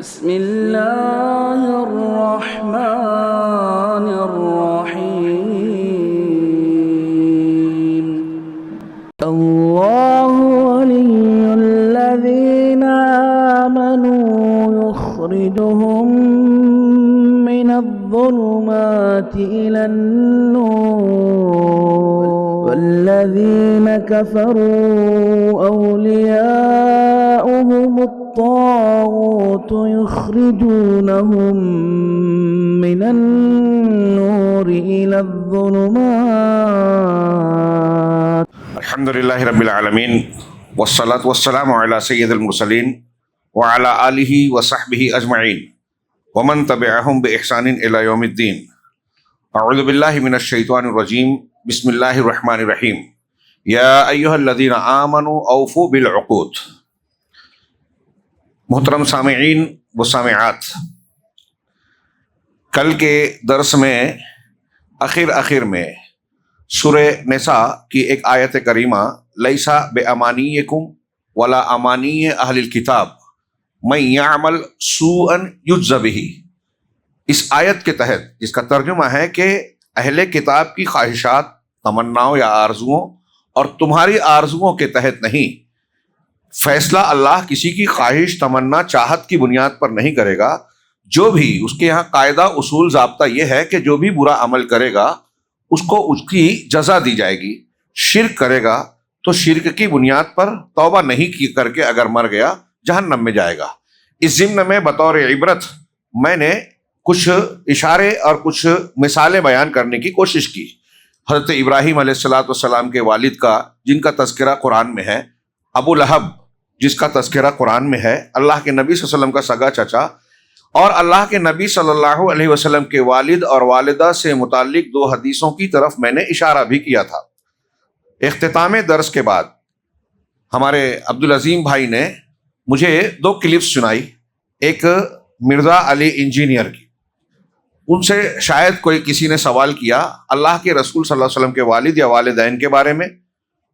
بسم اللہ الرحمن الرحیم اللہ ولی الذین آمنوا یخرجهم من الظلمات إلى النور والذین كفروا أولياؤهم الطاغوت يخرجونهم من النور إلى الظلمات. الحمد لله رب العالمين والصلاة والسلام على سيد المرسلين وعلى آله وصحبه أجمعين ومن تبعهم بإحسان إلى يوم الدين. أعوذ بالله من الشيطان الرجيم. بسم الله الرحمن الرحيم. يا أيها الذين آمنوا أوفوا بالعقود. محترم سامعین و سامعات، کل کے درس میں آخر میں سورہ نساء کی ایک آیت کریمہ لیسا بامانیکم ولا امانی اہل الکتاب من یعمل سوءا یجز بہ، اس آیت کے تحت جس کا ترجمہ ہے کہ اہل کتاب کی خواہشات، تمناؤں یا آرزوؤں اور تمہاری آرزوؤں کے تحت نہیں، فیصلہ اللہ کسی کی خواہش، تمنا، چاہت کی بنیاد پر نہیں کرے گا. جو بھی اس کے یہاں قاعدہ، اصول، ضابطہ یہ ہے کہ جو بھی برا عمل کرے گا اس کو اس کی جزا دی جائے گی. شرک کرے گا تو شرک کی بنیاد پر توبہ نہیں کی کر کے اگر مر گیا جہنم میں جائے گا. اس ضمن میں بطور عبرت میں نے کچھ اشارے اور کچھ مثالیں بیان کرنے کی کوشش کی. حضرت ابراہیم علیہ السلام کے والد کا جن کا تذکرہ قرآن میں ہے، ابو لہب جس کا تذکرہ قرآن میں ہے، اللہ کے نبی صلی اللہ علیہ وسلم کا سگا چچا، اور اللہ کے نبی صلی اللہ علیہ وسلم کے والد اور والدہ سے متعلق دو حدیثوں کی طرف میں نے اشارہ بھی کیا تھا. اختتام درس کے بعد ہمارے عبدالعظیم بھائی نے مجھے دو کلپس سنائی. ایک مرزا علی انجینئر کی، ان سے شاید کوئی کسی نے سوال کیا اللہ کے رسول صلی اللہ علیہ وسلم کے والد یا والدین کے بارے میں،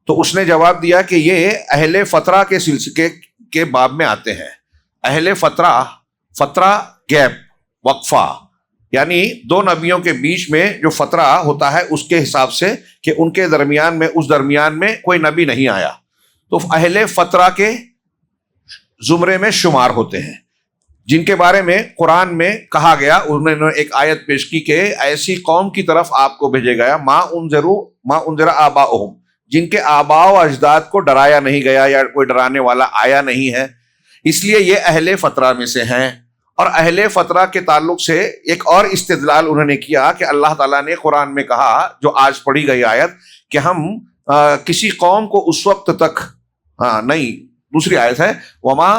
تو اس نے جواب دیا کہ یہ اہل فترہ کے سلسلے کے باب میں آتے ہیں. اہل فترہ گیپ، وقفہ، یعنی دو نبیوں کے بیچ میں جو فترہ ہوتا ہے اس کے حساب سے کہ ان کے درمیان میں کوئی نبی نہیں آیا، تو اہل فترہ کے زمرے میں شمار ہوتے ہیں، جن کے بارے میں قرآن میں کہا گیا. انہوں نے ایک آیت پیش کی کہ ایسی قوم کی طرف آپ کو بھیجے گیا ما انذر آباؤہم، جن کے آباء و اجداد کو ڈرایا نہیں گیا یا کوئی ڈرانے والا آیا نہیں ہے، اس لیے یہ اہل فترہ میں سے ہیں. اور اہل فترہ کے تعلق سے ایک اور استدلال انہوں نے کیا کہ اللہ تعالیٰ نے قرآن میں کہا، جو آج پڑھی گئی آیت، کہ ہم کسی قوم کو اس وقت تک نہیں، دوسری آیت ہے وما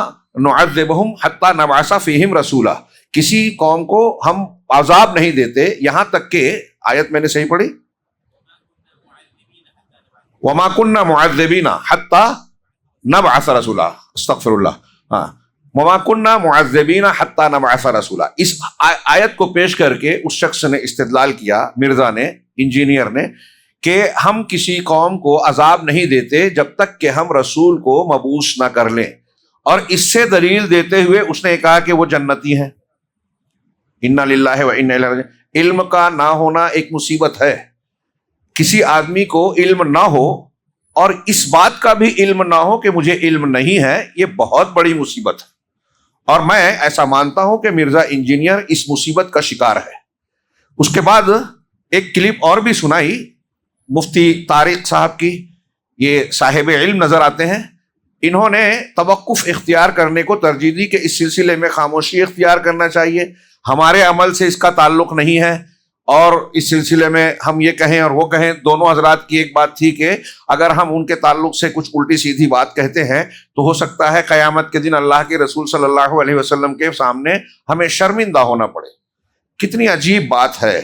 نعذبہم حتی نبعث فیہم رسولا، کسی قوم کو ہم عذاب نہیں دیتے یہاں تک کہ، آیت میں نے صحیح پڑھی، وما كنا معذبین حتی نبعث رسولا، استغفر اللہ، وما كنا معذبین حتی نبعث رسولا. اس آیت کو پیش کر کے اس شخص نے استدلال کیا، مرزا نے، انجینئر نے، کہ ہم کسی قوم کو عذاب نہیں دیتے جب تک کہ ہم رسول کو مبعوث نہ کر لیں. اور اس سے دلیل دیتے ہوئے اس نے کہا کہ وہ جنتی ہیں. انا للہ و انا الیہ راجعون. علم کا نہ ہونا ایک مصیبت ہے. کسی آدمی کو علم نہ ہو اور اس بات کا بھی علم نہ ہو کہ مجھے علم نہیں ہے، یہ بہت بڑی مصیبت ہے. اور میں ایسا مانتا ہوں کہ مرزا انجینئر اس مصیبت کا شکار ہے. اس کے بعد ایک کلپ اور بھی سنائی مفتی طارق صاحب کی. یہ صاحب علم نظر آتے ہیں، انہوں نے توقف اختیار کرنے کو ترجیح دی کہ اس سلسلے میں خاموشی اختیار کرنا چاہیے، ہمارے عمل سے اس کا تعلق نہیں ہے، اور اس سلسلے میں ہم یہ کہیں اور وہ کہیں. دونوں حضرات کی ایک بات تھی کہ اگر ہم ان کے تعلق سے کچھ الٹی سیدھی بات کہتے ہیں تو ہو سکتا ہے قیامت کے دن اللہ کے رسول صلی اللہ علیہ وسلم کے سامنے ہمیں شرمندہ ہونا پڑے. کتنی عجیب بات ہے.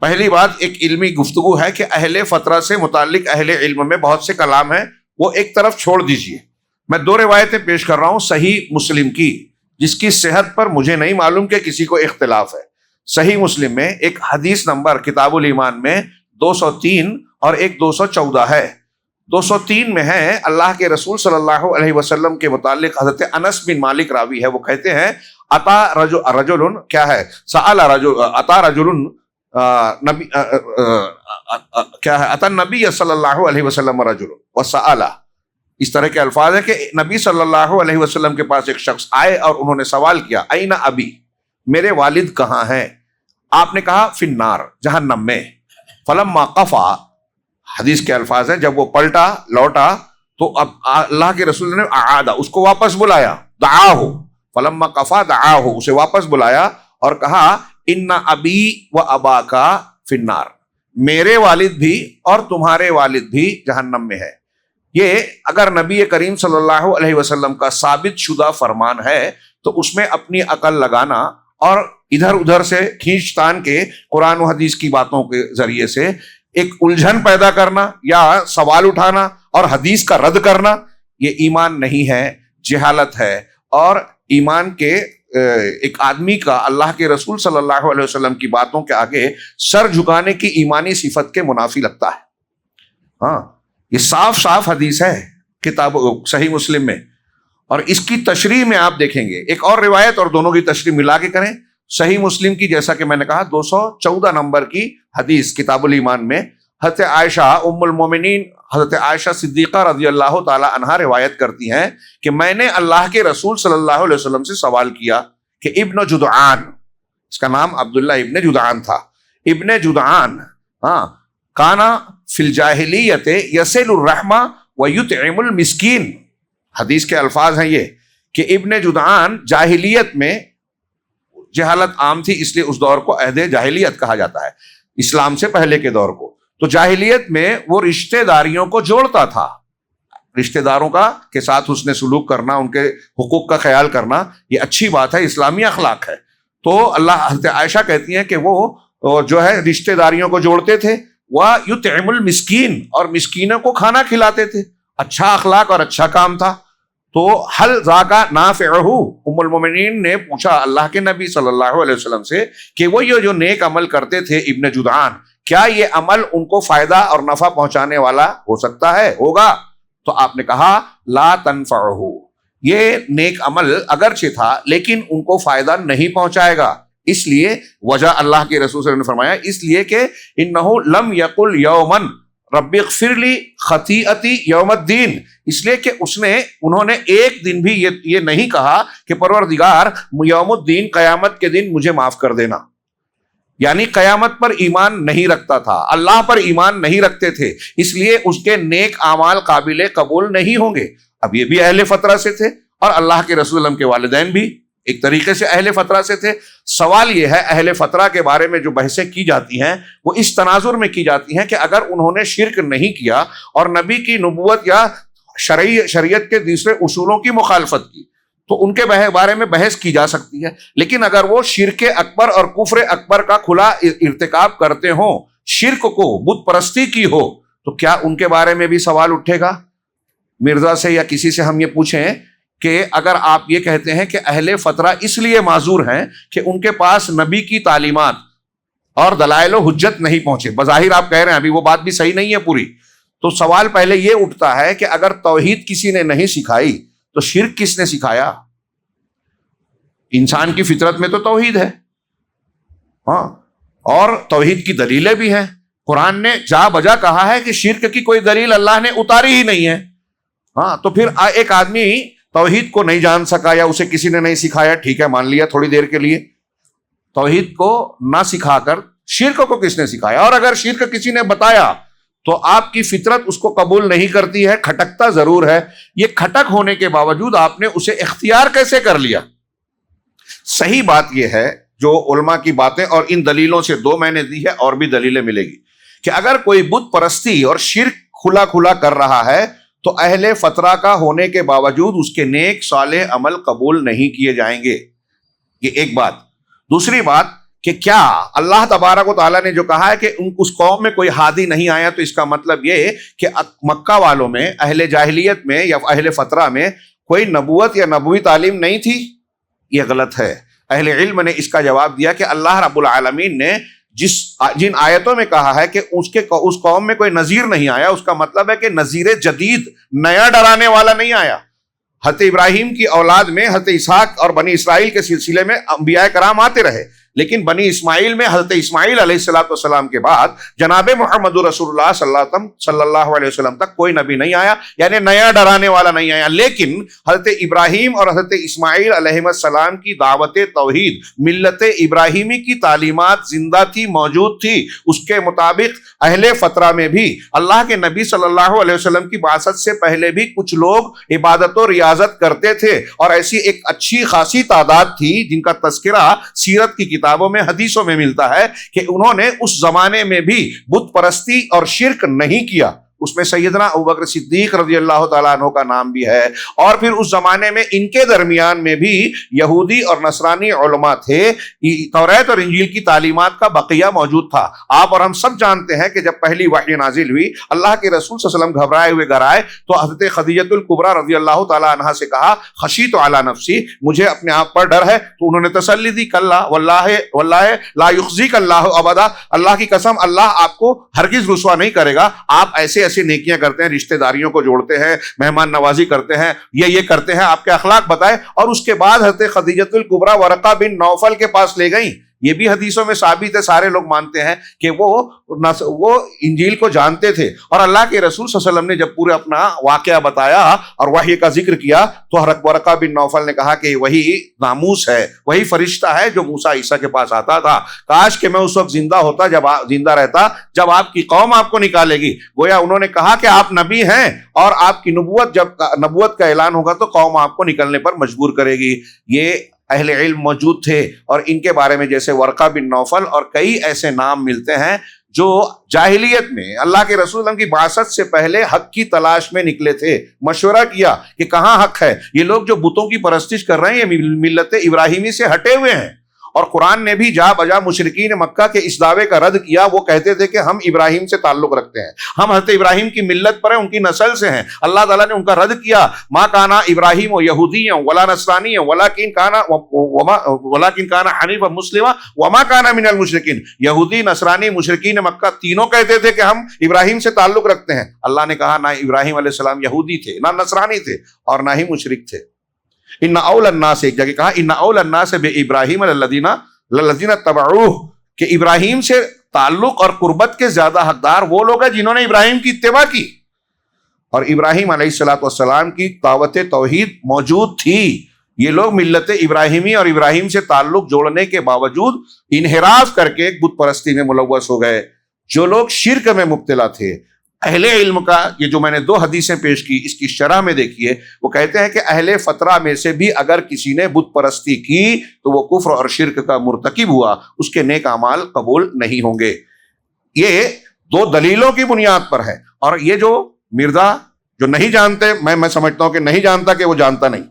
پہلی بات ایک علمی گفتگو ہے کہ اہل فترہ سے متعلق اہل علم میں بہت سے کلام ہیں، وہ ایک طرف چھوڑ دیجئے. میں دو روایتیں پیش کر رہا ہوں صحیح مسلم کی، جس کی صحت پر مجھے نہیں معلوم کہ کسی کو اختلاف ہے. صحیح مسلم میں ایک حدیث نمبر کتاب الایمان میں 203 اور ایک 214 ہے. 203 میں ہے، اللہ کے رسول صلی اللہ علیہ وسلم کے متعلق حضرت انس بن مالک راوی ہے، وہ کہتے ہیں اتا رجل کیا ہے سأل رجل اتا رجل نبی کیا ہے اتا نبی صلی اللہ علیہ وسلم رجل وسأل، اس طرح کے الفاظ ہیں کہ نبی صلی اللہ علیہ وسلم کے پاس ایک شخص آئے اور انہوں نے سوال کیا این ابی، میرے والد کہاں ہیں؟ آپ نے کہا فی النار، جہنم میں۔ فلما قفا، حدیث کے الفاظ ہیں جب وہ پلٹا لوٹا تو اب اللہ کے رسول نے اعادہ، اس کو واپس بلایا، دعاہ، فلما قفا دعاہ، اسے واپس بلایا اور کہا ان ابی و اباکا فی النار، میرے والد بھی اور تمہارے والد بھی جہنم میں ہے۔ یہ اگر نبی کریم صلی اللہ علیہ وسلم کا ثابت شدہ فرمان ہے تو اس میں اپنی عقل لگانا اور ادھر ادھر سے کھینچ تان کے قرآن و حدیث کی باتوں کے ذریعے سے ایک الجھن پیدا کرنا یا سوال اٹھانا اور حدیث کا رد کرنا، یہ ایمان نہیں ہے، جہالت ہے، اور ایمان کے ایک آدمی کا اللہ کے رسول صلی اللہ علیہ وسلم کی باتوں کے آگے سر جھکانے کی ایمانی صفت کے منافی لگتا ہے۔ ہاں، یہ صاف صاف حدیث ہے کتاب صحیح مسلم میں، اور اس کی تشریح میں آپ دیکھیں گے ایک اور روایت اور دونوں کی تشریح ملا کے کریں، صحیح مسلم کی جیسا کہ میں نے کہا 214 نمبر کی حدیث کتاب الایمان میں حضرت عائشہ ام المومنین حضرت عائشہ صدیقہ رضی اللہ تعالی عنہا روایت کرتی ہیں کہ میں نے اللہ کے رسول صلی اللہ علیہ وسلم سے سوال کیا کہ ابن جدعان، اس کا نام عبداللہ ابن جدعان تھا، ابن جدعان کانا فی الجاہلیت یصل الرحمہ ویطعم المسکین، حدیث کے الفاظ ہیں یہ کہ ابن جدعان جاہلیت میں، جہالت عام تھی اس لیے اس دور کو عہد جاہلیت کہا جاتا ہے، اسلام سے پہلے کے دور کو، تو جاہلیت میں وہ رشتہ داریوں کو جوڑتا تھا، رشتہ داروں کا کے ساتھ حسن سلوک کرنا، ان کے حقوق کا خیال کرنا، یہ اچھی بات ہے، اسلامی اخلاق ہے۔ تو اللہ حضرت عائشہ کہتی ہیں کہ وہ جو ہے رشتہ داریوں کو جوڑتے تھے، وَيُطْعِمُ الْمِسْكِينَ، اور مسکینوں کو کھانا کھلاتے تھے، اچھا اخلاق اور اچھا کام تھا۔ تو حل ذاکا نافعہ، ام المومنین نے پوچھا اللہ کے نبی صلی اللہ علیہ وسلم سے کہ وہ یہ جو نیک عمل کرتے تھے ابن جدعان، کیا یہ عمل ان کو فائدہ اور نفع پہنچانے والا ہو سکتا ہے، ہوگا؟ تو آپ نے کہا لا تنفعہ، یہ نیک عمل اگرچہ تھا لیکن ان کو فائدہ نہیں پہنچائے گا۔ اس لیے وجہ اللہ کے رسول صلی اللہ علیہ وسلم نے فرمایا اس لیے کہ انہ لم یقل یوما رب اغفر لی خطیئتی یوم الدین، اس لیے کہ انہوں نے ایک دن بھی یہ نہیں کہا کہ پروردگار یوم الدین قیامت کے دن مجھے معاف کر دینا، یعنی قیامت پر ایمان نہیں رکھتا تھا، اللہ پر ایمان نہیں رکھتے تھے، اس لیے اس کے نیک اعمال قابل قبول نہیں ہوں گے۔ اب یہ بھی اہل فترہ سے تھے اور اللہ کے رسول اللہ کے والدین بھی ایک طریقے سے اہل فترہ سے تھے۔ سوال یہ ہے اہل فترہ کے بارے میں جو بحثیں کی جاتی ہیں وہ اس تناظر میں کی جاتی ہیں کہ اگر انہوں نے شرک نہیں کیا اور نبی کی نبوت یا شریعت کے دوسرے اصولوں کی مخالفت کی تو ان کے بارے میں بحث کی جا سکتی ہے، لیکن اگر وہ شرک اکبر اور کفر اکبر کا کھلا ارتکاب کرتے ہوں، شرک کو بت پرستی کی ہو، تو کیا ان کے بارے میں بھی سوال اٹھے گا؟ مرزا سے یا کسی سے ہم یہ پوچھیں کہ اگر آپ یہ کہتے ہیں کہ اہل فترہ اس لیے معذور ہیں کہ ان کے پاس نبی کی تعلیمات اور دلائل و حجت نہیں پہنچے، بظاہر آپ کہہ رہے ہیں ابھی وہ بات بھی صحیح نہیں ہے پوری، تو سوال پہلے یہ اٹھتا ہے کہ اگر توحید کسی نے نہیں سکھائی تو شرک کس نے سکھایا؟ انسان کی فطرت میں تو توحید ہے، ہاں، اور توحید کی دلیلیں بھی ہیں، قرآن نے جا بجا کہا ہے کہ شرک کی کوئی دلیل اللہ نے اتاری ہی نہیں ہے۔ ہاں، تو پھر ایک آدمی توحید کو نہیں جان سکا یا اسے کسی نے نہیں سکھایا، ٹھیک ہے مان لیا تھوڑی دیر کے لیے، توحید کو نہ سکھا کر شرک کو کس نے سکھایا؟ اور اگر شرک کسی نے بتایا تو آپ کی فطرت اس کو قبول نہیں کرتی ہے، کھٹکتا ضرور ہے۔ یہ کھٹک ہونے کے باوجود آپ نے اسے اختیار کیسے کر لیا؟ صحیح بات یہ ہے جو علماء کی باتیں اور ان دلیلوں سے دو میں نے دی ہے اور بھی دلیلیں ملے گی کہ اگر کوئی بت پرستی اور شرک کھلا کھلا کر رہا ہے تو اہل فترہ کا ہونے کے باوجود اس کے نیک صالح عمل قبول نہیں کیے جائیں گے، یہ ایک بات۔ دوسری بات کہ کیا اللہ تبارک و تعالیٰ نے جو کہا ہے کہ اس قوم میں کوئی ہادی نہیں آیا، تو اس کا مطلب یہ کہ مکہ والوں میں، اہل جاہلیت میں یا اہل فترہ میں کوئی نبوت یا نبوی تعلیم نہیں تھی؟ یہ غلط ہے۔ اہل علم نے اس کا جواب دیا کہ اللہ رب العالمین نے جن آیتوں میں کہا ہے کہ اس قوم میں کوئی نذیر نہیں آیا، اس کا مطلب ہے کہ نذیر جدید، نیا ڈرانے والا نہیں آیا۔ حضرت ابراہیم کی اولاد میں حضرت اسحاق اور بنی اسرائیل کے سلسلے میں انبیاء کرام آتے رہے، لیکن بنی اسماعیل میں حضرت اسماعیل علیہ السلام کے بعد جناب محمد رسول اللہ صلی اللہ علیہ وسلم تک کوئی نبی نہیں آیا، یعنی نیا ڈرانے والا نہیں آیا۔ لیکن حضرت ابراہیم اور حضرت اسماعیل علیہ السلام کی دعوت توحید، ملت ابراہیمی کی تعلیمات زندہ تھی، موجود تھی۔ اس کے مطابق اہل فترہ میں بھی اللہ کے نبی صلی اللہ علیہ وسلم کی بعثت سے پہلے بھی کچھ لوگ عبادت و ریاضت کرتے تھے، اور ایسی ایک اچھی خاصی تعداد تھی جن کا تذکرہ سیرت کی کتابوں میں، حدیثوں میں ملتا ہے کہ انہوں نے اس زمانے میں بھی بت پرستی اور شرک نہیں کیا۔ اس میں سیدنا ابوبکر صدیق رضی اللہ تعالیٰ عنہ کا نام بھی ہے، اور پھر اس زمانے میں ان کے درمیان میں بھی یہودی اور نصرانی علماء تھے۔ توریت اور انجیل کی تعلیمات کا بقیہ موجود تھا۔ آپ اور ہم سب جانتے ہیں کہ جب پہلی وحی نازل ہوئی، اللہ کے رسول صلی اللہ علیہ وسلم گھبرائے ہوئے گھر آئے تو حضرت خدیجہ الکبریٰ رضی اللہ تعالیٰ عنہا سے کہا، خشیت علی نفسی، مجھے اپنے آپ پر ڈر ہے۔ تو انہوں نے تسلی دی، کلا واللہ لا یخزیک اللہ ابدا، اللہ کی قسم اللہ آپ کو ہرگز رسوا نہیں کرے گا۔ آپ ایسے نیکیاں کرتے ہیں، رشتہ داریوں کو جوڑتے ہیں، مہمان نوازی کرتے ہیں، یہ کرتے ہیں، آپ کے اخلاق بتائے۔ اور اس کے بعد حضرت خدیجہ الکبریٰ ورقہ بن نوفل کے پاس لے گئیں۔ یہ بھی حدیثوں میں ثابت ہے، سارے لوگ مانتے ہیں کہ وہ انجیل کو جانتے تھے۔ اور اللہ کے رسول صلی اللہ علیہ وسلم نے جب پورے اپنا واقعہ بتایا اور وحی کا ذکر کیا تو ورقہ بن نوفل نے کہا کہ وہی ناموس ہے، وہی فرشتہ ہے جو موسیٰ عیسیٰ کے پاس آتا تھا۔ کاش کہ میں اس وقت زندہ رہتا جب آپ کی قوم آپ کو نکالے گی۔ گویا انہوں نے کہا کہ آپ نبی ہیں اور آپ کی نبوت کا اعلان ہوگا تو قوم آپ کو نکلنے پر مجبور کرے گی۔ یہ اہل علم موجود تھے، اور ان کے بارے میں جیسے ورقہ بن نوفل اور کئی ایسے نام ملتے ہیں جو جاہلیت میں اللہ کے رسول کی بعثت سے پہلے حق کی تلاش میں نکلے تھے، مشورہ کیا کہ کہاں حق ہے۔ یہ لوگ جو بتوں کی پرستش کر رہے ہیں یہ ملت ابراہیمی سے ہٹے ہوئے ہیں۔ اور قرآن نے بھی جا بجا مشرکین مکہ کے اس دعوے کا رد کیا۔ وہ کہتے تھے کہ ہم ابراہیم سے تعلق رکھتے ہیں، ہم حضرت ابراہیم کی ملت پر ہیں، ان کی نسل سے ہیں۔ اللہ تعالیٰ نے ان کا رد کیا، ما کانا ابراہیم یہودیا ولا نصرانیا ولکن کانا حنیفا مسلما وما کانا من المشرکین۔ یہودی، نصرانی، مشرکین مکہ تینوں کہتے تھے کہ ہم ابراہیم سے تعلق رکھتے ہیں۔ اللہ نے کہا نہ ابراہیم علیہ السلام یہودی تھے، نہ نصرانی تھے، اور نہ ہی مشرک تھے۔ ان اول الناس، ایک جگہ کہا ان اول الناس بابراہیم الذین اتبعوہ، کہ ابراہیم سے تعلق اور قربت کے زیادہ حقدار وہ لوگ ہیں جنہوں نے ابراہیم کی اتباع کی۔ اور ابراہیم علیہ السلام کی دعوت توحید موجود تھی۔ یہ لوگ ملت ابراہیمی اور ابراہیم سے تعلق جوڑنے کے باوجود انحراف کر کے بت پرستی میں ملوث ہو گئے۔ جو لوگ شرک میں مبتلا تھے، اہل علم کا یہ جو میں نے 2 حدیثیں پیش کی اس کی شرح میں دیکھیے، وہ کہتے ہیں کہ اہل فترہ میں سے بھی اگر کسی نے بت پرستی کی تو وہ کفر اور شرک کا مرتکب ہوا، اس کے نیک اعمال قبول نہیں ہوں گے۔ یہ 2 دلیلوں کی بنیاد پر ہے۔ اور یہ جو مرزا جو نہیں جانتے، میں سمجھتا ہوں کہ نہیں جانتا کہ وہ جانتا نہیں،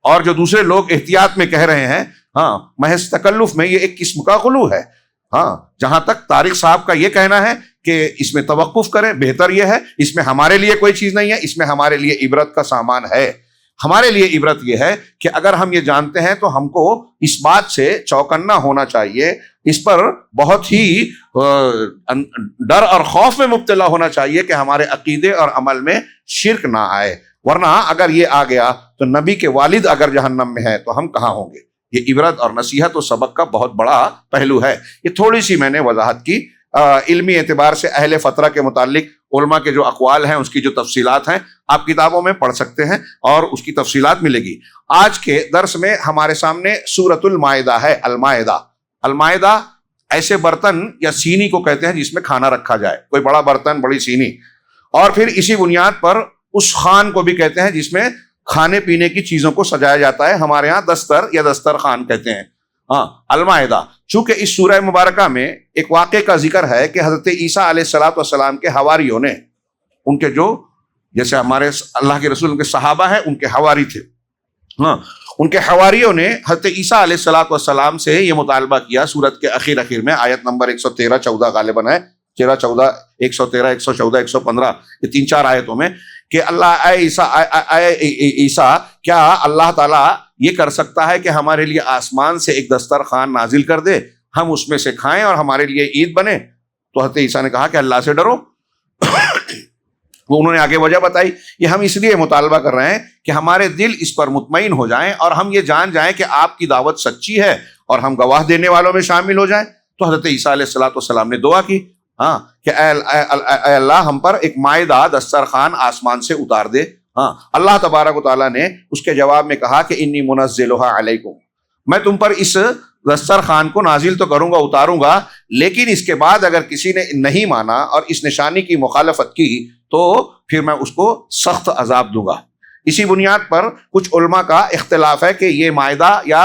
اور جو دوسرے لوگ احتیاط میں کہہ رہے ہیں، ہاں محض تکلف میں یہ ایک قسم کا غلو ہے۔ ہاں جہاں تک طارق صاحب کا یہ کہنا ہے کہ اس میں توقف کریں، بہتر یہ ہے، اس میں ہمارے لیے کوئی چیز نہیں ہے، اس میں ہمارے لیے عبرت کا سامان ہے۔ ہمارے لیے عبرت یہ ہے کہ اگر ہم یہ جانتے ہیں تو ہم کو اس بات سے چوکنا ہونا چاہیے، اس پر بہت ہی ڈر اور خوف میں مبتلا ہونا چاہیے کہ ہمارے عقیدے اور عمل میں شرک نہ آئے، ورنہ اگر یہ آ گیا تو نبی کے والد اگر جہنم میں ہے تو ہم کہاں ہوں گے۔ یہ عبرت اور نصیحت و سبق کا بہت بڑا پہلو ہے۔ یہ تھوڑی سی میں نے وضاحت کی۔ علمی اعتبار سے اہل فترہ کے متعلق علماء کے جو اقوال ہیں، اس کی جو تفصیلات ہیں آپ کتابوں میں پڑھ سکتے ہیں اور اس کی تفصیلات ملے گی۔ آج کے درس میں ہمارے سامنے سورۃ المائدہ ہے۔ المائدہ ایسے برتن یا سینی کو کہتے ہیں جس میں کھانا رکھا جائے، کوئی بڑا برتن، بڑی سینی، اور پھر اسی بنیاد پر اس خان کو بھی کہتے ہیں جس میں کھانے پینے کی چیزوں کو سجایا جاتا ہے۔ ہمارے ہاں دستر یا دسترخوان کہتے ہیں۔ المائدہ، چونکہ اس سورہ مبارکہ میں ایک واقعے کا ذکر ہے کہ حضرت عیسیٰ علیہ السلام کے حواریوں نے، ان کے جو جیسے ہمارے اللہ کے رسول کے صحابہ ہیں ان کے حواری تھے، ان کے حواریوں نے حضرت عیسیٰ علیہ السلام سے یہ مطالبہ کیا سورت کے اخیر میں، آیت نمبر 113-14 غالباً ہے، 13-14 113 114 115 یہ 3-4 آیتوں میں، کہ اللہ اے عیسیٰ کیا اللہ تعالیٰ یہ کر سکتا ہے کہ ہمارے لیے آسمان سے ایک دسترخوان نازل کر دے؟ ہم اس میں سے کھائیں اور ہمارے لیے عید بنے. تو حضرت عیسیٰ نے کہا کہ اللہ سے ڈرو. وہ انہوں نے آگے وجہ بتائی، یہ ہم اس لیے مطالبہ کر رہے ہیں کہ ہمارے دل اس پر مطمئن ہو جائیں اور ہم یہ جان جائیں کہ آپ کی دعوت سچی ہے اور ہم گواہ دینے والوں میں شامل ہو جائیں. تو حضرت عیسیٰ علیہ السلام نے دعا کی کہ اے اللہ ہم پر ایک مائدہ دسترخوان آسمان سے اتار دے. اللہ تبارک و تعالیٰ نے اس کے جواب میں کہا کہ انی منزلھا علیکم، میں تم پر اس دسترخوان کو نازل تو کروں گا، اتاروں گا، لیکن اس کے بعد اگر کسی نے نہیں مانا اور اس نشانی کی مخالفت کی تو پھر میں اس کو سخت عذاب دوں گا. اسی بنیاد پر کچھ علماء کا اختلاف ہے کہ یہ مائدہ یا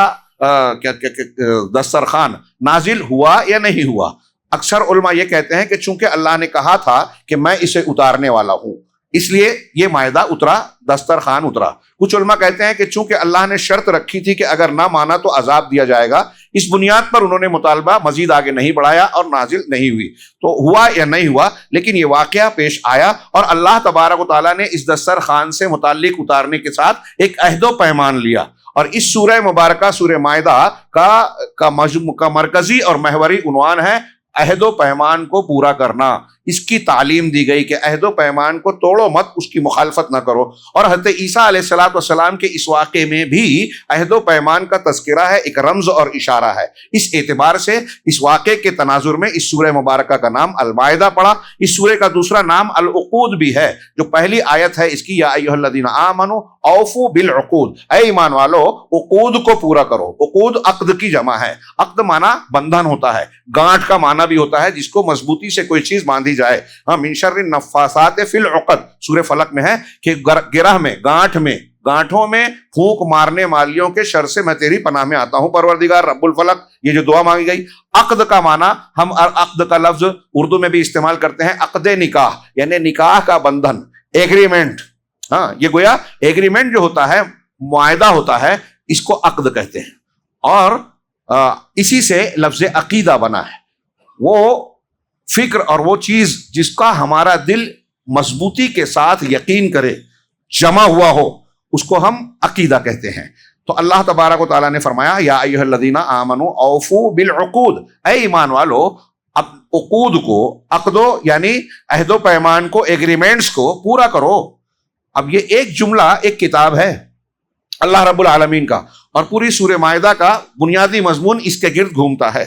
دسترخوان نازل ہوا یا نہیں ہوا. اکثر علماء یہ کہتے ہیں کہ چونکہ اللہ نے کہا تھا کہ میں اسے اتارنے والا ہوں اس لیے یہ مائدہ اترا، دسترخوان اترا. کچھ علماء کہتے ہیں کہ چونکہ اللہ نے شرط رکھی تھی کہ اگر نہ مانا تو عذاب دیا جائے گا، اس بنیاد پر انہوں نے مطالبہ مزید آگے نہیں بڑھایا اور نازل نہیں ہوئی. تو ہوا یا نہیں ہوا لیکن یہ واقعہ پیش آیا اور اللہ تبارک و تعالیٰ نے اس دسترخوان سے متعلق اتارنے کے ساتھ ایک عہد و پیمان لیا. اور اس سورہ مبارکہ سورہ مائدہ کا مرکزی اور محوری عنوان ہے عہد و پیمان کو پورا کرنا. اس کی تعلیم دی گئی کہ عہد و پیمان کو توڑو مت، اس کی مخالفت نہ کرو. اور حضرت عیسیٰ علیہ السلام کے اس واقعے میں بھی عہد و پیمان کا تذکرہ ہے، ایک رمز اور اشارہ ہے. اس اعتبار سے اس واقعے کے تناظر میں اس سورہ مبارکہ کا نام المائدہ پڑا. اس سورہ کا دوسرا نام العقود بھی ہے. جو پہلی آیت ہے اس کی، یا ایھا الذین آمنوا اوفوا بالعقود، اے ایمان والو عقود کو پورا کرو. عقود عقد کی جمع ہے. عقد مانا بندھن ہوتا ہے، گانٹھ کا مانا بھی ہوتا ہے جس کو مضبوطی سے کوئی چیز باندھی جائے. من شر النفاثات فی العقد سورہ فلق میں ہے کہ گرہ میں، گانٹھوں میں پھونک مارنے والیوں کے شر سے میں تیری پناہ میں آتا ہوں پروردگار رب الفلق. یہ جو دعا مانگی گئی. عقد کا معنی ہم عقد کا لفظ اردو میں بھی استعمال کرتے ہیں، عقد نکاح یعنی نکاح کا بندھن، ایگریمنٹ. یہ گویا ایگریمنٹ جو ہوتا ہے، معاہدہ ہوتا ہے، اس کو عقد کہتے ہیں. اور اسی سے لفظ عقیدہ بنا ہے. وہ فکر اور وہ چیز جس کا ہمارا دل مضبوطی کے ساتھ یقین کرے، جمع ہوا ہو، اس کو ہم عقیدہ کہتے ہیں. تو اللہ تبارک و تعالیٰ نے فرمایا یا ایھا الذین آمنوا اوفوا بالعقود، اے ایمان والو اب عقود کو، عقدو یعنی عہد و پیمان کو، ایگریمنٹس کو پورا کرو. اب یہ ایک جملہ ایک کتاب ہے اللہ رب العالمین کا، اور پوری سورہ مائدہ کا بنیادی مضمون اس کے گرد گھومتا ہے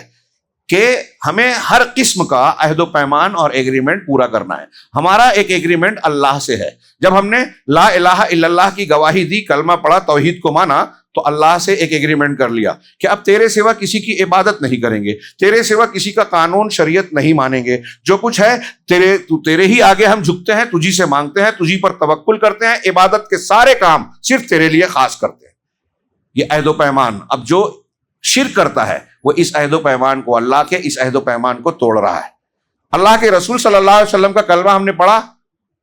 کہ ہمیں ہر قسم کا عہد و پیمان اور ایگریمنٹ پورا کرنا ہے. ہمارا ایک ایگریمنٹ اللہ سے ہے. جب ہم نے لا الہ الا اللہ کی گواہی دی، کلمہ پڑھا، توحید کو مانا، تو اللہ سے ایک ایگریمنٹ کر لیا کہ اب تیرے سوا کسی کی عبادت نہیں کریں گے، تیرے سوا کسی کا قانون شریعت نہیں مانیں گے. جو کچھ ہے تیرے ہی آگے ہم جھکتے ہیں، تجھی سے مانگتے ہیں، تجھی پر توکل کرتے ہیں، عبادت کے سارے کام صرف تیرے لیے خاص کرتے ہیں. یہ عہد و پیمان. اب جو شرک کرتا ہے وہ اس عہد و پیمان کو، اللہ کے اس عہد و پیمان کو توڑ رہا ہے. اللہ کے رسول صلی اللہ علیہ وسلم کا کلمہ ہم نے پڑھا،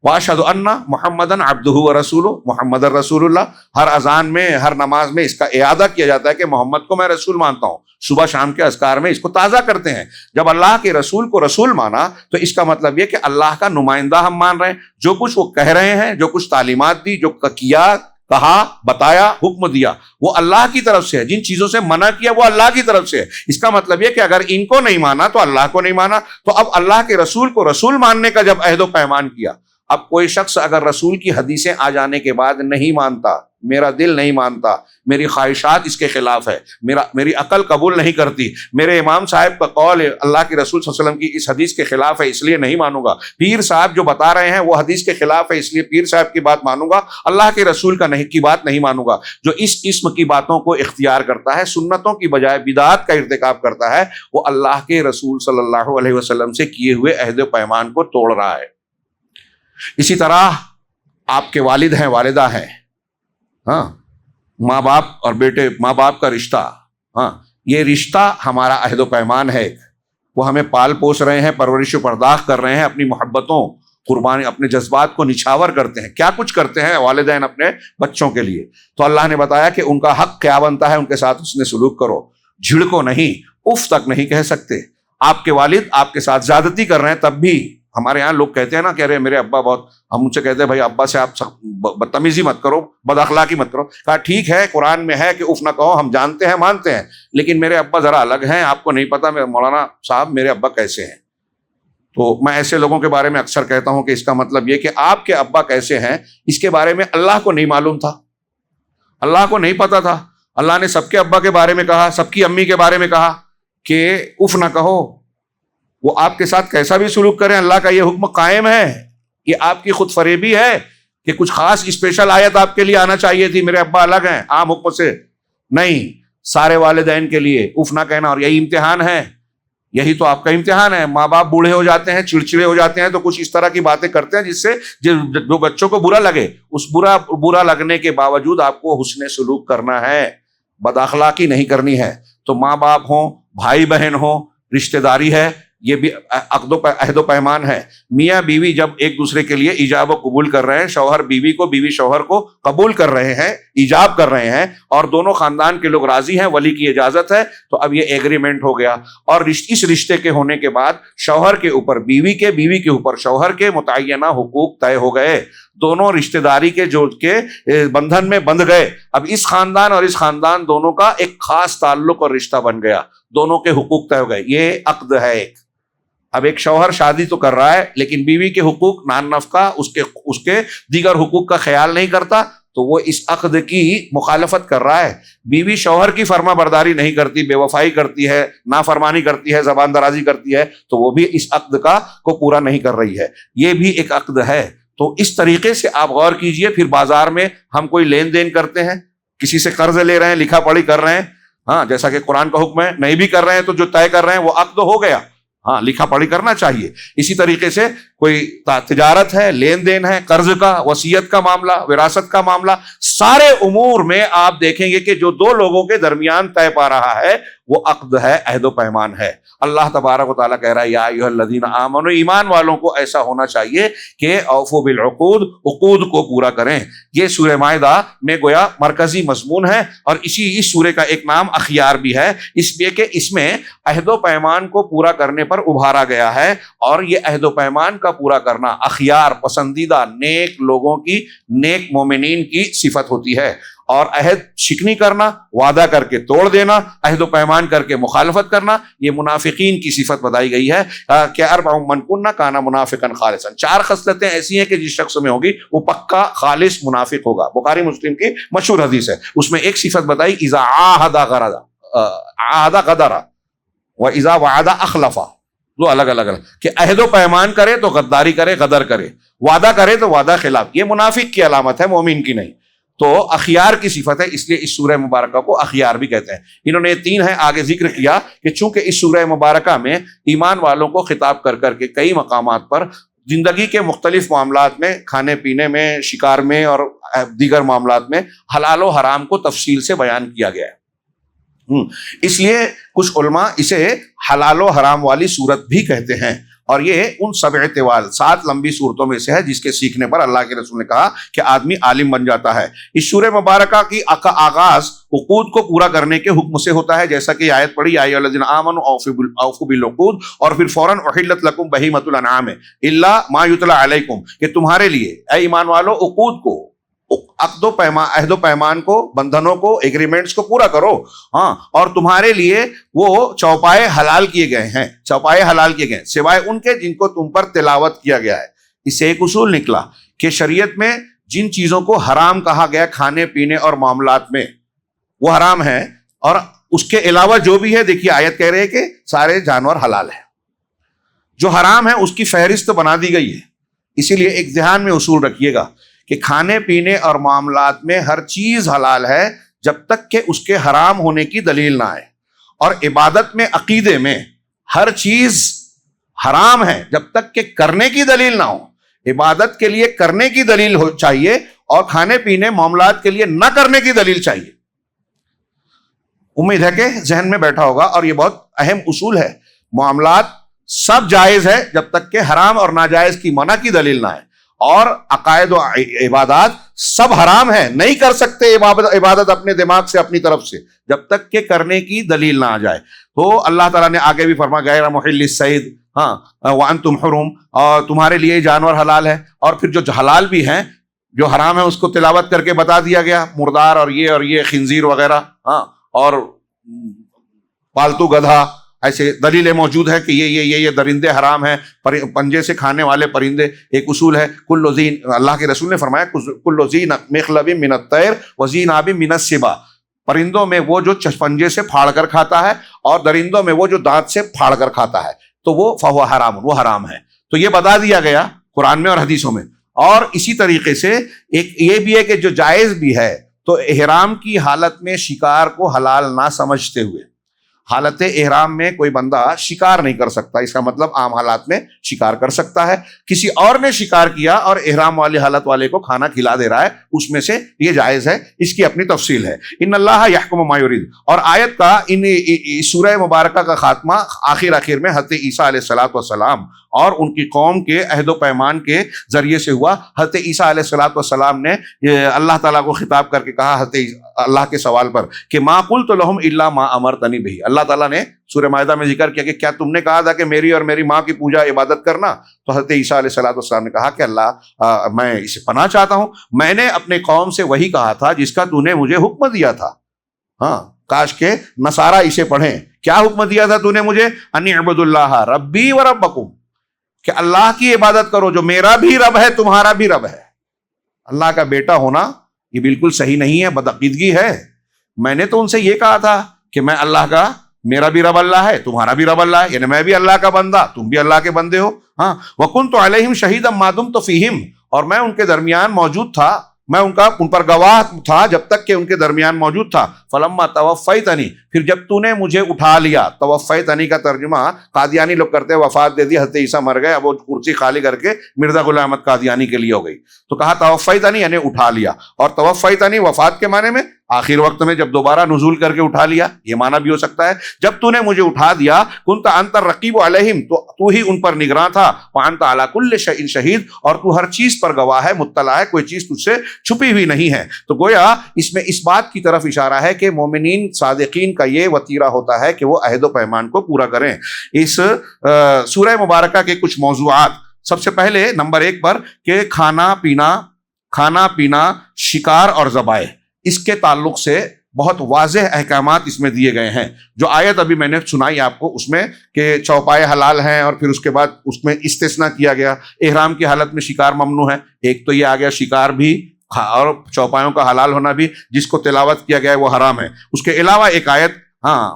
وَأَشْهَدُ أَنَّ مُحَمَّدًا عَبْدُهُ وَرَسُولُهُ، محمد رسول اللہ. ہر اذان میں، ہر نماز میں اس کا اعادہ کیا جاتا ہے کہ محمد کو میں رسول مانتا ہوں. صبح شام کے اذکار میں اس کو تازہ کرتے ہیں. جب اللہ کے رسول کو رسول مانا تو اس کا مطلب یہ کہ اللہ کا نمائندہ ہم مان رہے ہیں. جو کچھ وہ کہہ رہے ہیں، جو کچھ تعلیمات دی، جو کیا، کہا، بتایا، حکم دیا، وہ اللہ کی طرف سے ہے. جن چیزوں سے منع کیا وہ اللہ کی طرف سے ہے. اس کا مطلب یہ کہ اگر ان کو نہیں مانا تو اللہ کو نہیں مانا. تو اب اللہ کے رسول کو رسول ماننے کا جب عہد و پیمان کیا، اب کوئی شخص اگر رسول کی حدیثیں آ جانے کے بعد نہیں مانتا، میرا دل نہیں مانتا، میری خواہشات اس کے خلاف ہے، میری عقل قبول نہیں کرتی، میرے امام صاحب کا قول اللہ کے رسول صلی اللہ علیہ وسلم کی اس حدیث کے خلاف ہے اس لیے نہیں مانوں گا، پیر صاحب جو بتا رہے ہیں وہ حدیث کے خلاف ہے اس لیے پیر صاحب کی بات مانوں گا، اللہ کے رسول کی بات نہیں مانوں گا. جو اس قسم کی باتوں کو اختیار کرتا ہے، سنتوں کی بجائے بدعات کا ارتکاب کرتا ہے، وہ اللہ کے رسول صلی اللہ علیہ وسلم سے کیے ہوئے عہد و پیمان کو توڑ رہا ہے. اسی طرح آپ کے والد ہیں، والدہ ہیں، ماں باپ اور بیٹے، ماں باپ کا رشتہ، یہ رشتہ ہمارا عہد و پیمان ہے. وہ ہمیں پال پوس رہے ہیں، پرورش و پرداخت کر رہے ہیں، اپنی محبتوں، قربانی، اپنے جذبات کو نچھاور کرتے ہیں. کیا کچھ کرتے ہیں والدین اپنے بچوں کے لیے. تو اللہ نے بتایا کہ ان کا حق کیا بنتا ہے، ان کے ساتھ اس نے سلوک کرو. جھڑکو نہیں، اف تک نہیں کہہ سکتے. آپ کے والد آپ کے ساتھ زیادتی کر رہے ہیں تب بھی ہمارے یہاں لوگ کہتے ہیں نا کہ ارے میرے ابا بہت، ہم ان سے کہتے ہیں بھائی ابا سے آپ بدتمیزی مت کرو، بد اخلاقی مت کرو. کہا ٹھیک ہے قرآن میں ہے کہ اف نہ کہو، ہم جانتے ہیں مانتے ہیں، لیکن میرے ابا ذرا الگ ہیں، آپ کو نہیں پتا مولانا صاحب میرے ابا کیسے ہیں. تو میں ایسے لوگوں کے بارے میں اکثر کہتا ہوں کہ اس کا مطلب یہ کہ آپ کے ابا کیسے ہیں اس کے بارے میں اللہ کو نہیں معلوم تھا، اللہ کو نہیں پتا تھا. اللہ نے سب کے ابا کے بارے میں کہا، سب کی امی کے بارے میں کہا کہ اف نہ کہو. وہ آپ کے ساتھ کیسا بھی سلوک کریں، اللہ کا یہ حکم قائم ہے. یہ آپ کی خود فریبی ہے کہ کچھ خاص اسپیشل آیت آپ کے لیے آنا چاہیے تھی، میرے ابا الگ ہیں عام حکم سے. نہیں، سارے والدین کے لیے اف نہ کہنا. اور یہی امتحان ہے، یہی تو آپ کا امتحان ہے. ماں باپ بوڑھے ہو جاتے ہیں، چڑچڑے ہو جاتے ہیں، تو کچھ اس طرح کی باتیں کرتے ہیں جس سے جو بچوں کو برا لگے. اس برا لگنے کے باوجود آپ کو حسن سلوک کرنا ہے، بد اخلاقی نہیں کرنی ہے. تو ماں باپ ہوں، بھائی بہن ہوں، رشتہ داری ہے، یہ بھی عہد و پیمان ہے. میاں بیوی جب ایک دوسرے کے لیے ایجاب و قبول کر رہے ہیں، شوہر بیوی کو، بیوی شوہر کو قبول کر رہے ہیں، ایجاب کر رہے ہیں، اور دونوں خاندان کے لوگ راضی ہیں، ولی کی اجازت ہے، تو اب یہ ایگریمنٹ ہو گیا. اور اس رشتے کے ہونے کے بعد شوہر کے اوپر بیوی کے، بیوی کے اوپر شوہر کے متعینہ حقوق طے ہو گئے. دونوں رشتہ داری کے جو کے بندھن میں بندھ گئے. اب اس خاندان اور اس خاندان دونوں کا ایک خاص تعلق اور رشتہ بن گیا، دونوں کے حقوق طے ہو گئے. یہ عقد ہے ایک. اب ایک شوہر شادی تو کر رہا ہے لیکن بیوی کے حقوق، نان نفقہ، اس کے دیگر حقوق کا خیال نہیں کرتا، تو وہ اس عقد کی مخالفت کر رہا ہے. بیوی شوہر کی فرما برداری نہیں کرتی، بے وفائی کرتی ہے، نافرمانی کرتی ہے، زبان درازی کرتی ہے، تو وہ بھی اس عقد کو پورا نہیں کر رہی ہے. یہ بھی ایک عقد ہے. تو اس طریقے سے آپ غور کیجئے. پھر بازار میں ہم کوئی لین دین کرتے ہیں، کسی سے قرض لے رہے ہیں، لکھا پڑھی کر رہے ہیں، ہاں جیسا کہ قرآن کا حکم ہے. نہیں بھی کر رہے ہیں تو جو طے کر رہے ہیں وہ عقد ہو گیا، ہاں لکھا پڑھی کرنا چاہیے. اسی طریقے سے کوئی تجارت ہے، لین دین ہے، قرض کا، وصیت کا معاملہ، وراثت کا معاملہ، سارے امور میں آپ دیکھیں گے کہ جو دو لوگوں کے درمیان طے پا رہا ہے وہ عقد ہے، عہد و پیمان ہے. اللہ تبارک و تعالیٰ کہہ رہا ہے یا ایھا الذین آمنوا، ایمان والوں کو ایسا ہونا چاہیے کہ اوفوا بالعقود، عقود کو پورا کریں. یہ سورہ مائدہ میں گویا مرکزی مضمون ہے، اور اس سورہ کا ایک نام اخیار بھی ہے، اس لیے کہ اس میں عہد و پیمان کو پورا کرنے پر ابھارا گیا ہے. اور یہ عہد و پیمان کا پورا کرنا اخیار، پسندیدہ نیک لوگوں کی، نیک مومنین کی صفت ہوتی ہے. اور عہد شکنی کرنا، وعدہ کر کے توڑ دینا، عہد و پیمان کر کے مخالفت کرنا، یہ منافقین کی صفت بتائی گئی ہے کہ اربع من کن کان منافقا خالصا. 4 خصلتیں ایسی ہیں کہ جس شخص میں ہوگی وہ پکا خالص منافق ہوگا. بخاری مسلم کی مشہور حدیث ہے، اس میں ایک صفت بتائی اذا عاہد غدر و اذا وعد اخلف. دو الگ الگ کہ عہد و پیمان کرے تو غداری کرے، غدر کرے، وعدہ کرے تو وعدہ خلاف. یہ منافق کی علامت ہے، مومن کی نہیں. تو اخیار کی صفت ہے، اس لیے اس سورہ مبارکہ کو اخیار بھی کہتے ہیں. انہوں نے 3 ہیں آگے ذکر کیا کہ چونکہ اس سورہ مبارکہ میں ایمان والوں کو خطاب کر کر کے کئی مقامات پر زندگی کے مختلف معاملات میں، کھانے پینے میں، شکار میں اور دیگر معاملات میں حلال و حرام کو تفصیل سے بیان کیا گیا ہے. اس لیے کچھ علماء اسے حلال و حرام والی صورت بھی کہتے ہیں. اور یہ ان 7 طوال 7 لمبی صورتوں میں سے ہے جس کے سیکھنے پر اللہ کے رسول نے کہا کہ آدمی عالم بن جاتا ہے. اس سورہ مبارکہ کی آغاز عقود کو پورا کرنے کے حکم سے ہوتا ہے، جیسا کہ آیت پڑھی یا ایھا الذین آمنوا اوفوا بالعقود، اور پھر فوراً احلت لکم بہیمۃ الانعام الا ما یتلی علیکم، کہ تمہارے لیے اے ایمان والو عقود کو، عہد و پیمان کو، بندھنوں کو، ایگریمنٹس کو پورا کرو. ہاں، اور تمہارے لیے وہ چوپائے حلال کیے گئے ہیں، چوپائے حلال کیے گئے سوائے ان کے جن کو تم پر تلاوت کیا گیا ہے. اس سے ایک اصول نکلا کہ شریعت میں جن چیزوں کو حرام کہا گیا کھانے پینے اور معاملات میں، وہ حرام ہے. اور اس کے علاوہ جو بھی ہے، دیکھیے آیت کہہ رہے ہے کہ سارے جانور حلال ہیں. جو حرام ہے اس کی فہرست بنا دی گئی ہے. اسی لیے ایک ذہن میں اصول رکھیے گا کہ کھانے پینے اور معاملات میں ہر چیز حلال ہے جب تک کہ اس کے حرام ہونے کی دلیل نہ آئے. اور عبادت میں، عقیدے میں ہر چیز حرام ہے جب تک کہ کرنے کی دلیل نہ ہو. عبادت کے لیے کرنے کی دلیل چاہیے، اور کھانے پینے معاملات کے لیے نہ کرنے کی دلیل چاہیے. امید ہے کہ ذہن میں بیٹھا ہوگا. اور یہ بہت اہم اصول ہے. معاملات سب جائز ہے جب تک کہ حرام اور ناجائز کی منع کی دلیل نہ آئے. اور عقائد و عبادات سب حرام ہیں، نہیں کر سکتے عبادت اپنے دماغ سے، اپنی طرف سے، جب تک کہ کرنے کی دلیل نہ آ جائے. تو اللہ تعالیٰ نے آگے بھی فرمایا غیر محل الصید، ہاں وانتم حرم، اور تمہارے لیے جانور حلال ہے، اور پھر جو حلال بھی ہیں جو حرام ہے اس کو تلاوت کر کے بتا دیا گیا، مردار اور یہ خنزیر وغیرہ، ہاں، اور پالتو گدھا، ایسے دلیلیں موجود ہے کہ یہ درندے حرام ہیں، پنجے سے کھانے والے پرندے۔ ایک اصول ہے کل ذی، اللہ کے رسول نے فرمایا کل ذی مخلب من الطیر وذیناب من السباع، پرندوں میں وہ جو پنجے سے پھاڑ کر کھاتا ہے اور درندوں میں وہ جو دانت سے پھاڑ کر کھاتا ہے تو وہ فہو حرام، وہ حرام ہے۔ تو یہ بتا دیا گیا قرآن میں اور حدیثوں میں۔ اور اسی طریقے سے ایک یہ بھی ہے کہ جو جائز بھی ہے، تو احرام کی حالت میں شکار کو حلال نہ سمجھتے ہوئے، حالت احرام میں کوئی بندہ شکار نہیں کر سکتا، اس کا مطلب عام حالات میں شکار کر سکتا ہے، کسی اور نے شکار کیا اور احرام والی حالت والے کو کھانا کھلا دے رہا ہے، اس میں سے یہ جائز ہے، اس کی اپنی تفصیل ہے۔ ان اللہ یحکم ما یرید، اور آیت کا ان سورہ مبارکہ کا خاتمہ آخر میں حضرت عیسیٰ علیہ الصلوۃ والسلام اور ان کی قوم کے عہد و پیمان کے ذریعے سے ہوا۔ حضرت عیسیٰ علیہ الصلوۃ والسلام نے اللہ تعالیٰ کو خطاب کر کے کہا حضرت اللہ کے سوال پر کہ ما قلت لہم الا ما امرتنی بہ، اللہ تعالیٰ نے سورہ مائدہ میں ذکر کیا کہ کیا تم نے کہا تھا کہ میری اور میری ماں کی پوجا عبادت کرنا؟ تو حضرت عیسیٰ علیہ الصلوۃ والسلام نے کہا کہ اللہ میں اسے پناہ چاہتا ہوں، میں نے اپنے قوم سے وہی کہا تھا جس کا تو نے مجھے حکم دیا تھا۔ ہاں، کاش کے نصارہ اسے پڑھیں، کیا حکم دیا تھا تو نے مجھے؟ ان اعبدوا اللہ ربی و ربکم، کہ اللہ کی عبادت کرو جو میرا بھی رب ہے تمہارا بھی رب ہے۔ اللہ کا بیٹا ہونا یہ بالکل صحیح نہیں ہے، بدعقیدگی ہے۔ میں نے تو ان سے یہ کہا تھا کہ میں اللہ کا، میرا بھی رب اللہ ہے تمہارا بھی رب اللہ ہے، یعنی میں بھی اللہ کا بندہ تم بھی اللہ کے بندے ہو۔ ہاں، وَكُنْتُ عَلَيْهِمْ شَهِيدًا مَا دُمْتُ فِيهِمْ، اور میں ان کے درمیان موجود تھا، میں ان پر گواہ تھا جب تک کہ ان کے درمیان موجود تھا۔ فلما توفیتنی، پھر جب تو نے مجھے اٹھا لیا، توفیتنی کا ترجمہ قادیانی لوگ کرتے ہیں وفات دے دی، حضرت عیسیٰ مر گئے، اب وہ کرسی خالی کر کے مرزا غلام احمد قادیانی کے لیے ہو گئی، تو کہا توفیتنی یعنی اٹھا لیا، اور توفیتنی وفات کے معنی میں آخر وقت میں جب دوبارہ نزول کر کے اٹھا لیا، یہ معنی بھی ہو سکتا ہے۔ جب تو نے مجھے اٹھا دیا، کنت انت الرقیب علیہم، تو ہی ان پر نگراں تھا، وانت علی کل شیء شہید، اور تو ہر چیز پر گواہ ہے، مطلع ہے، کوئی چیز تجھ سے چھپی ہوئی نہیں ہے۔ تو گویا اس میں اس بات کی طرف اشارہ ہے کہ مومنین صادقین کا یہ وتیرہ ہوتا ہے کہ وہ عہد و پیمان کو پورا کریں۔ اس سورہ مبارکہ کے کچھ موضوعات، سب سے پہلے نمبر 1 پر کہ کھانا پینا، شکار اور ذبائح، اس کے تعلق سے بہت واضح احکامات اس میں دیے گئے ہیں۔ جو آیت ابھی میں نے سنائی آپ کو، اس میں کہ چوپائے حلال ہیں، اور پھر اس کے بعد اس میں استثناء کیا گیا، احرام کی حالت میں شکار ممنوع ہے، ایک تو یہ آ گیا شکار بھی اور چوپایوں کا حلال ہونا بھی، جس کو تلاوت کیا گیا ہے وہ حرام ہے۔ اس کے علاوہ ایک آیت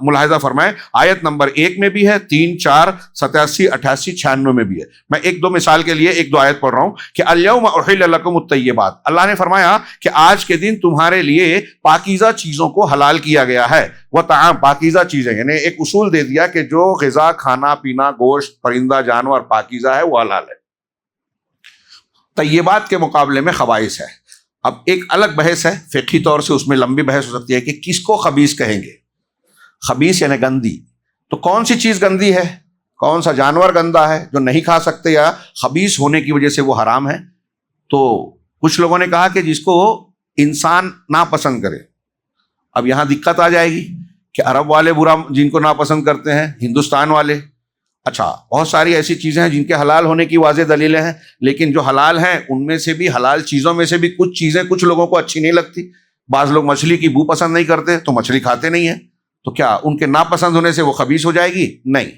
ملاحظہ فرمائیں، آیت نمبر 1 میں بھی ہے، 3، 4، 87، 88، 96 میں بھی ہے۔ میں 1-2 مثال کے لیے 1-2 آیت پڑھ رہا ہوں کہ الیوم احل لکم الطیبات، اللہ نے فرمایا کہ آج کے دن تمہارے لیے پاکیزہ چیزوں کو حلال کیا گیا ہے۔ وہ طعام، پاکیزہ چیزیں، یعنی ایک اصول دے دیا کہ جو غذا، کھانا پینا، گوشت، پرندہ جانور پاکیزہ ہے وہ حلال ہے۔ طیبات کے مقابلے میں خبائث ہے۔ اب ایک الگ بحث ہے، فقہی طور سے اس میں لمبی بحث ہو سکتی ہے کہ کس کو خبیث کہیں گے۔ خبیث یعنی گندی، تو کون سی چیز گندی ہے، کون سا جانور گندا ہے جو نہیں کھا سکتے یا خبیث ہونے کی وجہ سے وہ حرام ہے؟ تو کچھ لوگوں نے کہا کہ جس کو انسان ناپسند کرے۔ اب یہاں دقت آ جائے گی کہ عرب والے برا جن کو ناپسند کرتے ہیں، ہندوستان والے، اچھا بہت ساری ایسی چیزیں ہیں جن کے حلال ہونے کی واضح دلیلیں ہیں، لیکن جو حلال ہیں ان میں سے بھی، حلال چیزوں میں سے بھی کچھ چیزیں کچھ لوگوں کو اچھی نہیں لگتی۔ بعض لوگ مچھلی کی بو پسند نہیں کرتے تو مچھلی کھاتے نہیں ہیں، تو کیا ان کے ناپسند ہونے سے وہ خبیث ہو جائے گی؟ نہیں۔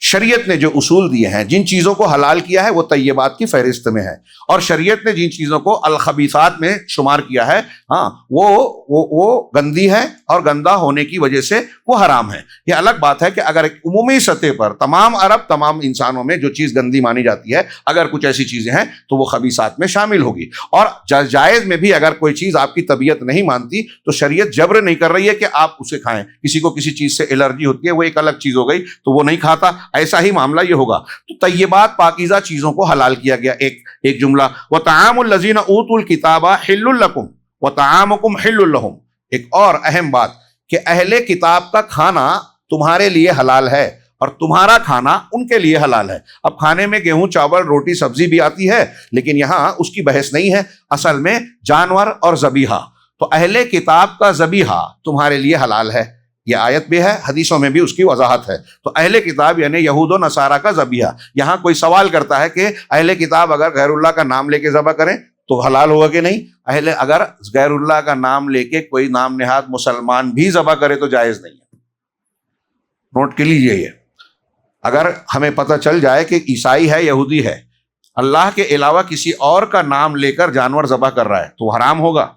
شریعت نے جو اصول دیے ہیں، جن چیزوں کو حلال کیا ہے وہ طیبات کی فہرست میں ہے، اور شریعت نے جن چیزوں کو الخبیثات میں شمار کیا ہے وہ گندی ہے اور گندا ہونے کی وجہ سے وہ حرام ہے۔ یہ الگ بات ہے کہ اگر ایک عمومی سطح پر تمام عرب، تمام انسانوں میں جو چیز گندی مانی جاتی ہے، اگر کچھ ایسی چیزیں ہیں تو وہ خبیثات میں شامل ہوگی۔ اور جائز میں بھی اگر کوئی چیز آپ کی طبیعت نہیں مانتی تو شریعت جبر نہیں کر رہی ہے کہ آپ اسے کھائیں۔ کسی کو کسی چیز سے الرجی ہوتی ہے، وہ ایک الگ چیز ہو گئی تو وہ نہیں کھاتا، ایسا ہی معاملہ یہ ہوگا۔ تو طیبات، پاکیزہ چیزوں کو حلال کیا گیا۔ ایک جملہ وَطَعَامُ الَّذِينَ أُوتُوا الْكِتَابَ حِلٌّ لَكُمْ وَطَعَامُكُمْ حِلٌّ لَهُمْ، ایک اور اہم بات کہ اہل کتاب کا کھانا تمہارے لیے حلال ہے اور تمہارا کھانا ان کے لیے حلال ہے۔ اب کھانے میں گیہوں، چاول، روٹی، سبزی بھی آتی ہے، لیکن یہاں اس کی بحث نہیں ہے، اصل میں جانور اور ذبیحہ۔ تو اہل کتاب کا ذبیحہ تمہارے لیے حلال ہے، یہ آیت بھی ہے، حدیثوں میں بھی اس کی وضاحت ہے۔ تو اہل کتاب یعنی یہود و نصارہ کا ذبیحہ، یہاں کوئی سوال کرتا ہے کہ اہل کتاب اگر غیر اللہ کا نام لے کے ذبح کریں تو حلال ہوگا کہ نہیں؟ اگر غیر اللہ کا نام لے کے کوئی نام نہاد مسلمان بھی ذبح کرے تو جائز نہیں ہے۔ نوٹ کے لیجیے یہ، اگر ہمیں پتہ چل جائے کہ عیسائی ہے، یہودی ہے، اللہ کے علاوہ کسی اور کا نام لے کر جانور ذبح کر رہا ہے تو حرام ہوگا۔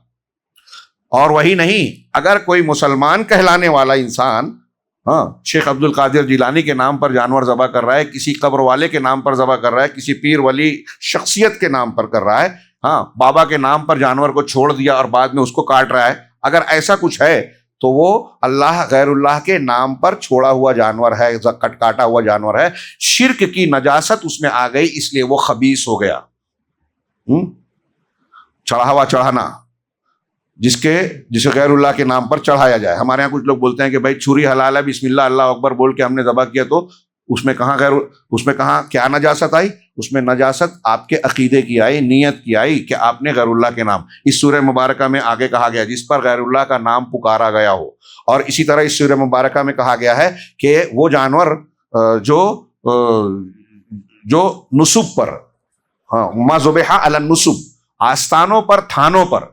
اور وہی نہیں، اگر کوئی مسلمان کہلانے والا انسان شیخ عبد القادر جیلانی کے نام پر جانور ذبح کر رہا ہے، کسی قبر والے کے نام پر ذبح کر رہا ہے، کسی پیر ولی شخصیت کے نام پر کر رہا ہے، بابا کے نام پر جانور کو چھوڑ دیا اور بعد میں اس کو کاٹ رہا ہے، اگر ایسا کچھ ہے تو وہ اللہ غیر اللہ کے نام پر چھوڑا ہوا جانور ہے، کاٹا ہوا جانور ہے، شرک کی نجاست اس میں آ گئی، اس لیے وہ خبیث ہو گیا۔ چڑھاوا چڑھانا جسے غیر اللہ کے نام پر چڑھایا جائے، ہمارے ہاں کچھ لوگ بولتے ہیں کہ بھائی چھری حلال ہے، بسم اللہ اللہ اکبر بول کے ہم نے ذبح کیا تو اس میں کہاں کیا نجاست آئی؟ اس میں نجاست آپ کے عقیدے کی آئی، نیت کی آئی کہ آپ نے غیر اللہ کے نام، اس سورہ مبارکہ میں آگے کہا گیا جس پر غیر اللہ کا نام پکارا گیا ہو، اور اسی طرح اس سورہ مبارکہ میں کہا گیا ہے کہ وہ جانور جو نصب پر، ما ذبح علی النصب، آستانوں پر، تھانوں پر،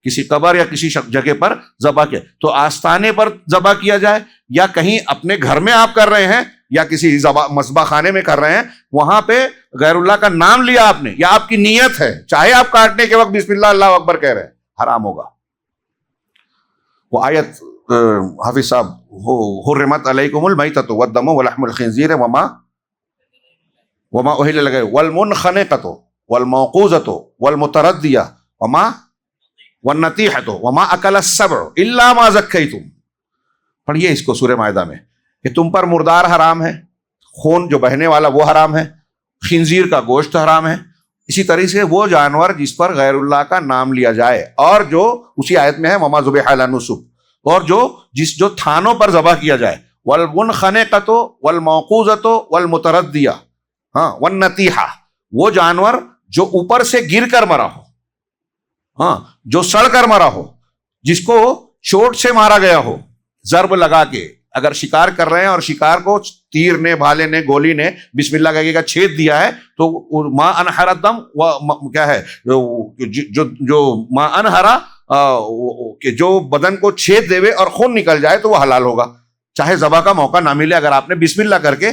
کسی قبر یا کسی جگہ پر ذبح کیا، تو آستانے پر ذبح کیا جائے یا کہیں اپنے گھر میں آپ کر رہے ہیں یا کسی مذبح خانے میں کر رہے ہیں، وہاں پہ غیر اللہ کا نام لیا آپ نے یا آپ کی نیت ہے، چاہے آپ کاٹنے کے وقت بسم اللہ اللہ اکبر کہہ رہے ہیں، حرام ہوگا۔ وہ آیت حافظ صاحب، حرمت علیکم المیتۃ والدم ولحم الخنزیر وما اہل لغیر والمنخنقۃ والموقوذۃ والمتردیہ والنطیحۃ وما اکل السبع الا ما ذکیتم۔ پڑھیے اس کو سورہ مائدہ میں کہ تم پر مردار حرام ہے، خون جو بہنے والا وہ حرام ہے، خنزیر کا گوشت حرام ہے، اسی طرح سے وہ جانور جس پر غیر اللہ کا نام لیا جائے، اور جو اسی آیت میں ہے وما ذبح علی النصب، اور جو تھانوں پر ذبح کیا جائے، والمنخنقۃ والموقوذۃ والمتردیہ والنطیحہ، وہ جانور جو اوپر سے گر کر مرا ہو، جو سڑ کر مرا ہو، جس کو چوٹ سے مارا گیا ہو، ضرب لگا کے، اگر شکار کر رہے ہیں اور شکار کو تیر نے، بھالے نے، گولی نے بسم اللہ کہہ کے چھید دیا ہے تو ما انحر الدم کیا ہے، جو ما انحرا کہ جو بدن کو چھید دے اور خون نکل جائے تو وہ حلال ہوگا، چاہے ذبح کا موقع نہ ملے، اگر آپ نے بسم اللہ کر کے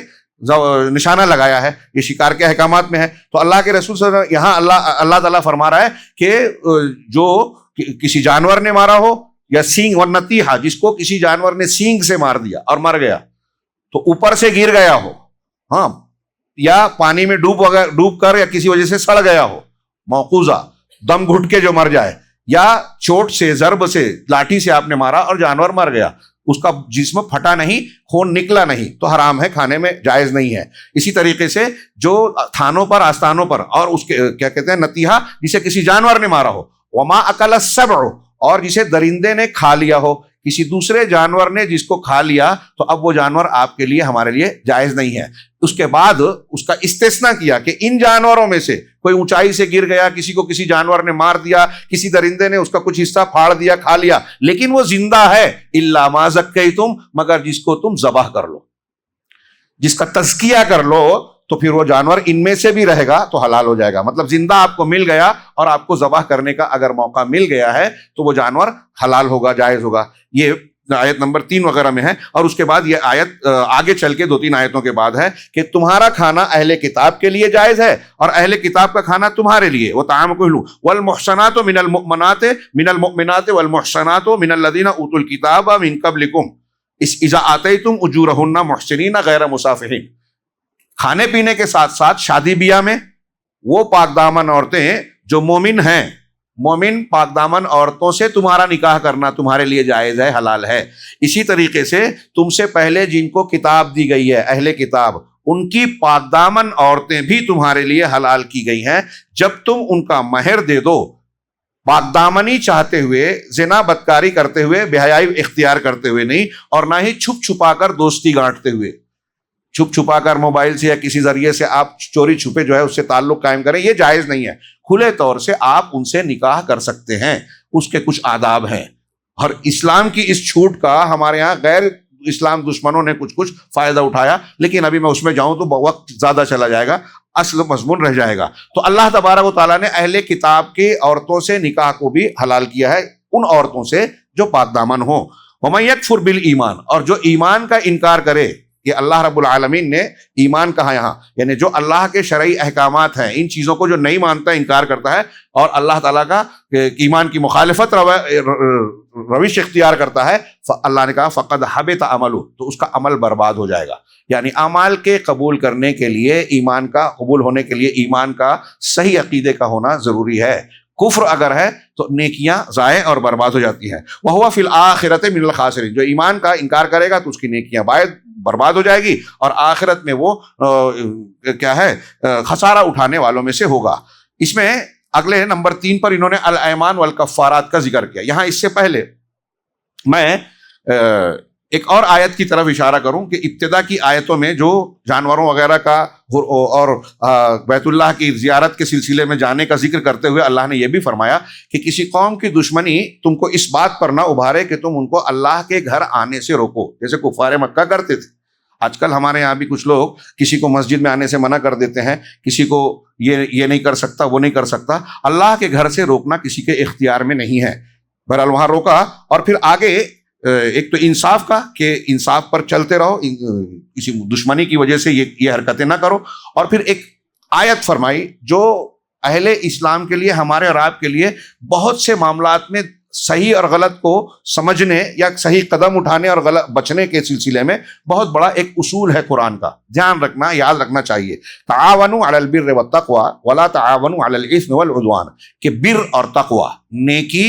نشانہ لگایا ہے۔ یہ شکار کے احکامات میں ہے۔ تو اللہ کے رسول صلی اللہ علیہ وسلم یہاں اللہ تعالیٰ فرما رہا ہے کہ جو کسی جانور نے مارا ہو یا سینگ ونتیحہ، جس کو کسی جانور نے سینگ سے مار دیا اور مر گیا، تو اوپر سے گر گیا ہو، یا پانی میں ڈوب کر یا کسی وجہ سے سڑ گیا ہو، موقوذہ دم گھٹ کے جو مر جائے، یا چوٹ سے، ضرب سے، لاٹھی سے آپ نے مارا اور جانور مر گیا، اس کا جسم پھٹا نہیں، خون نکلا نہیں، تو حرام ہے، کھانے میں جائز نہیں ہے۔ اسی طریقے سے جو تھانوں پر، آستانوں پر، اور اس کے کیا کہتے ہیں، نتیحہ، جسے کسی جانور نے مارا ہو، وما اکل السبع، اور جسے درندے نے کھا لیا ہو، کسی دوسرے جانور نے جس کو کھا لیا، تو اب وہ جانور آپ کے لیے، ہمارے لیے جائز نہیں ہے۔ اس کے بعد اس کا استثناء کیا کہ ان جانوروں میں سے کوئی اونچائی سے گر گیا، کسی کو کسی جانور نے مار دیا، کسی درندے نے اس کا کچھ حصہ پھاڑ دیا، کھا لیا، لیکن وہ زندہ ہے، الا ما ذکیتم، مگر جس کو تم ذبح کر لو، جس کا تزکیہ کر لو، تو پھر وہ جانور ان میں سے بھی رہے گا تو حلال ہو جائے گا۔ مطلب زندہ آپ کو مل گیا اور آپ کو ذبح کرنے کا اگر موقع مل گیا ہے تو وہ جانور حلال ہوگا، جائز ہوگا۔ یہ آیت نمبر 3 وغیرہ میں ہے۔ اور اس کے بعد یہ آیت آگے چل کے 2-3 آیتوں کے بعد ہے کہ تمہارا کھانا اہل کتاب کے لیے جائز ہے اور اہل کتاب کا کھانا تمہارے لیے، وہ طعامکم والمحصنات من المؤمنات والمحصنات من الذین اوتوا الکتاب من قبلکم اذا آتیتم اجورہن محسنین غیر مسافحین۔ کھانے پینے کے ساتھ ساتھ شادی بیاہ میں وہ پاک دامن عورتیں جو مومن ہیں، مومن پاک دامن عورتوں سے تمہارا نکاح کرنا تمہارے لیے جائز ہے، حلال ہے۔ اسی طریقے سے تم سے پہلے جن کو کتاب دی گئی ہے، اہل کتاب، ان کی پاک دامن عورتیں بھی تمہارے لیے حلال کی گئی ہیں، جب تم ان کا مہر دے دو، پاک دامنی چاہتے ہوئے، زنا بدکاری کرتے ہوئے، بے حیائی اختیار کرتے ہوئے نہیں، اور نہ ہی چھپ چھپا کر دوستی گانٹتے ہوئے، چھپ چھپا کر موبائل سے یا کسی ذریعے سے آپ چوری چھپے جو ہے اس سے تعلق قائم کریں، یہ جائز نہیں ہے۔ کھلے طور سے آپ ان سے نکاح کر سکتے ہیں، اس کے کچھ آداب ہیں، اور اسلام کی اس چھوٹ کا ہمارے ہاں غیر اسلام دشمنوں نے کچھ فائدہ اٹھایا، لیکن ابھی میں اس میں جاؤں تو وقت زیادہ چلا جائے گا، اصل مضمون رہ جائے گا۔ تو اللہ تبارک و تعالیٰ نے اہل کتاب کی عورتوں سے نکاح کو بھی حلال کیا ہے، ان عورتوں سے جو پاک دامن ہوں۔ وَمَن يَكْفُرْ بِالْإِيمَانِ، اور جو ایمان کا انکار کرے، کہ اللہ رب العالمین نے ایمان کہا یہاں، یعنی جو اللہ کے شرعی احکامات ہیں ان چیزوں کو جو نہیں مانتا، انکار کرتا ہے، اور اللہ تعالیٰ کا ایمان کی مخالفت روش اختیار کرتا ہے، اللہ نے کہا فقد حبط عملہ، تو اس کا عمل برباد ہو جائے گا۔ یعنی اعمال کے قبول کرنے کے لیے، ایمان کا قبول ہونے کے لیے ایمان کا صحیح عقیدے کا ہونا ضروری ہے۔ کفر اگر ہے تو نیکیاں ضائع اور برباد ہو جاتی ہیں۔ وَهُوَ فِي الْآخِرَةِ مِنَ الْخَاسِرِينَ، جو ایمان کا انکار کرے گا تو اس کی نیکیاں برباد ہو جائے گی، اور آخرت میں وہ کیا ہے، خسارہ اٹھانے والوں میں سے ہوگا۔ اس میں اگلے نمبر 3 پر انہوں نے الایمان والکفارات کا ذکر کیا۔ یہاں اس سے پہلے میں ایک اور آیت کی طرف اشارہ کروں کہ ابتدا کی آیتوں میں جو جانوروں وغیرہ کا اور بیت اللہ کی زیارت کے سلسلے میں جانے کا ذکر کرتے ہوئے اللہ نے یہ بھی فرمایا کہ کسی قوم کی دشمنی تم کو اس بات پر نہ ابھارے کہ تم ان کو اللہ کے گھر آنے سے روکو، جیسے کفار مکہ کرتے تھے۔ آج کل ہمارے یہاں بھی کچھ لوگ کسی کو مسجد میں آنے سے منع کر دیتے ہیں، کسی کو یہ نہیں کر سکتا، وہ نہیں کر سکتا۔ اللہ کے گھر سے روکنا کسی کے اختیار میں نہیں ہے۔ بہرحال وہاں روکا، اور پھر آگے ایک تو انصاف کا کہ انصاف پر چلتے رہو، کسی دشمنی کی وجہ سے یہ حرکتیں نہ کرو، اور پھر ایک آیت فرمائی جو اہل اسلام کے لیے، ہمارے اور آپ کے لیے بہت سے معاملات میں صحیح اور غلط کو سمجھنے یا صحیح قدم اٹھانے اور غلط بچنے کے سلسلے میں بہت بڑا ایک اصول ہے قرآن کا، دھیان رکھنا، یاد رکھنا چاہیے۔ تعاونوا علی البر والتقوی ولا تعاونوا علی الاثم والعدوان، کہ بر اور تقوی، نیکی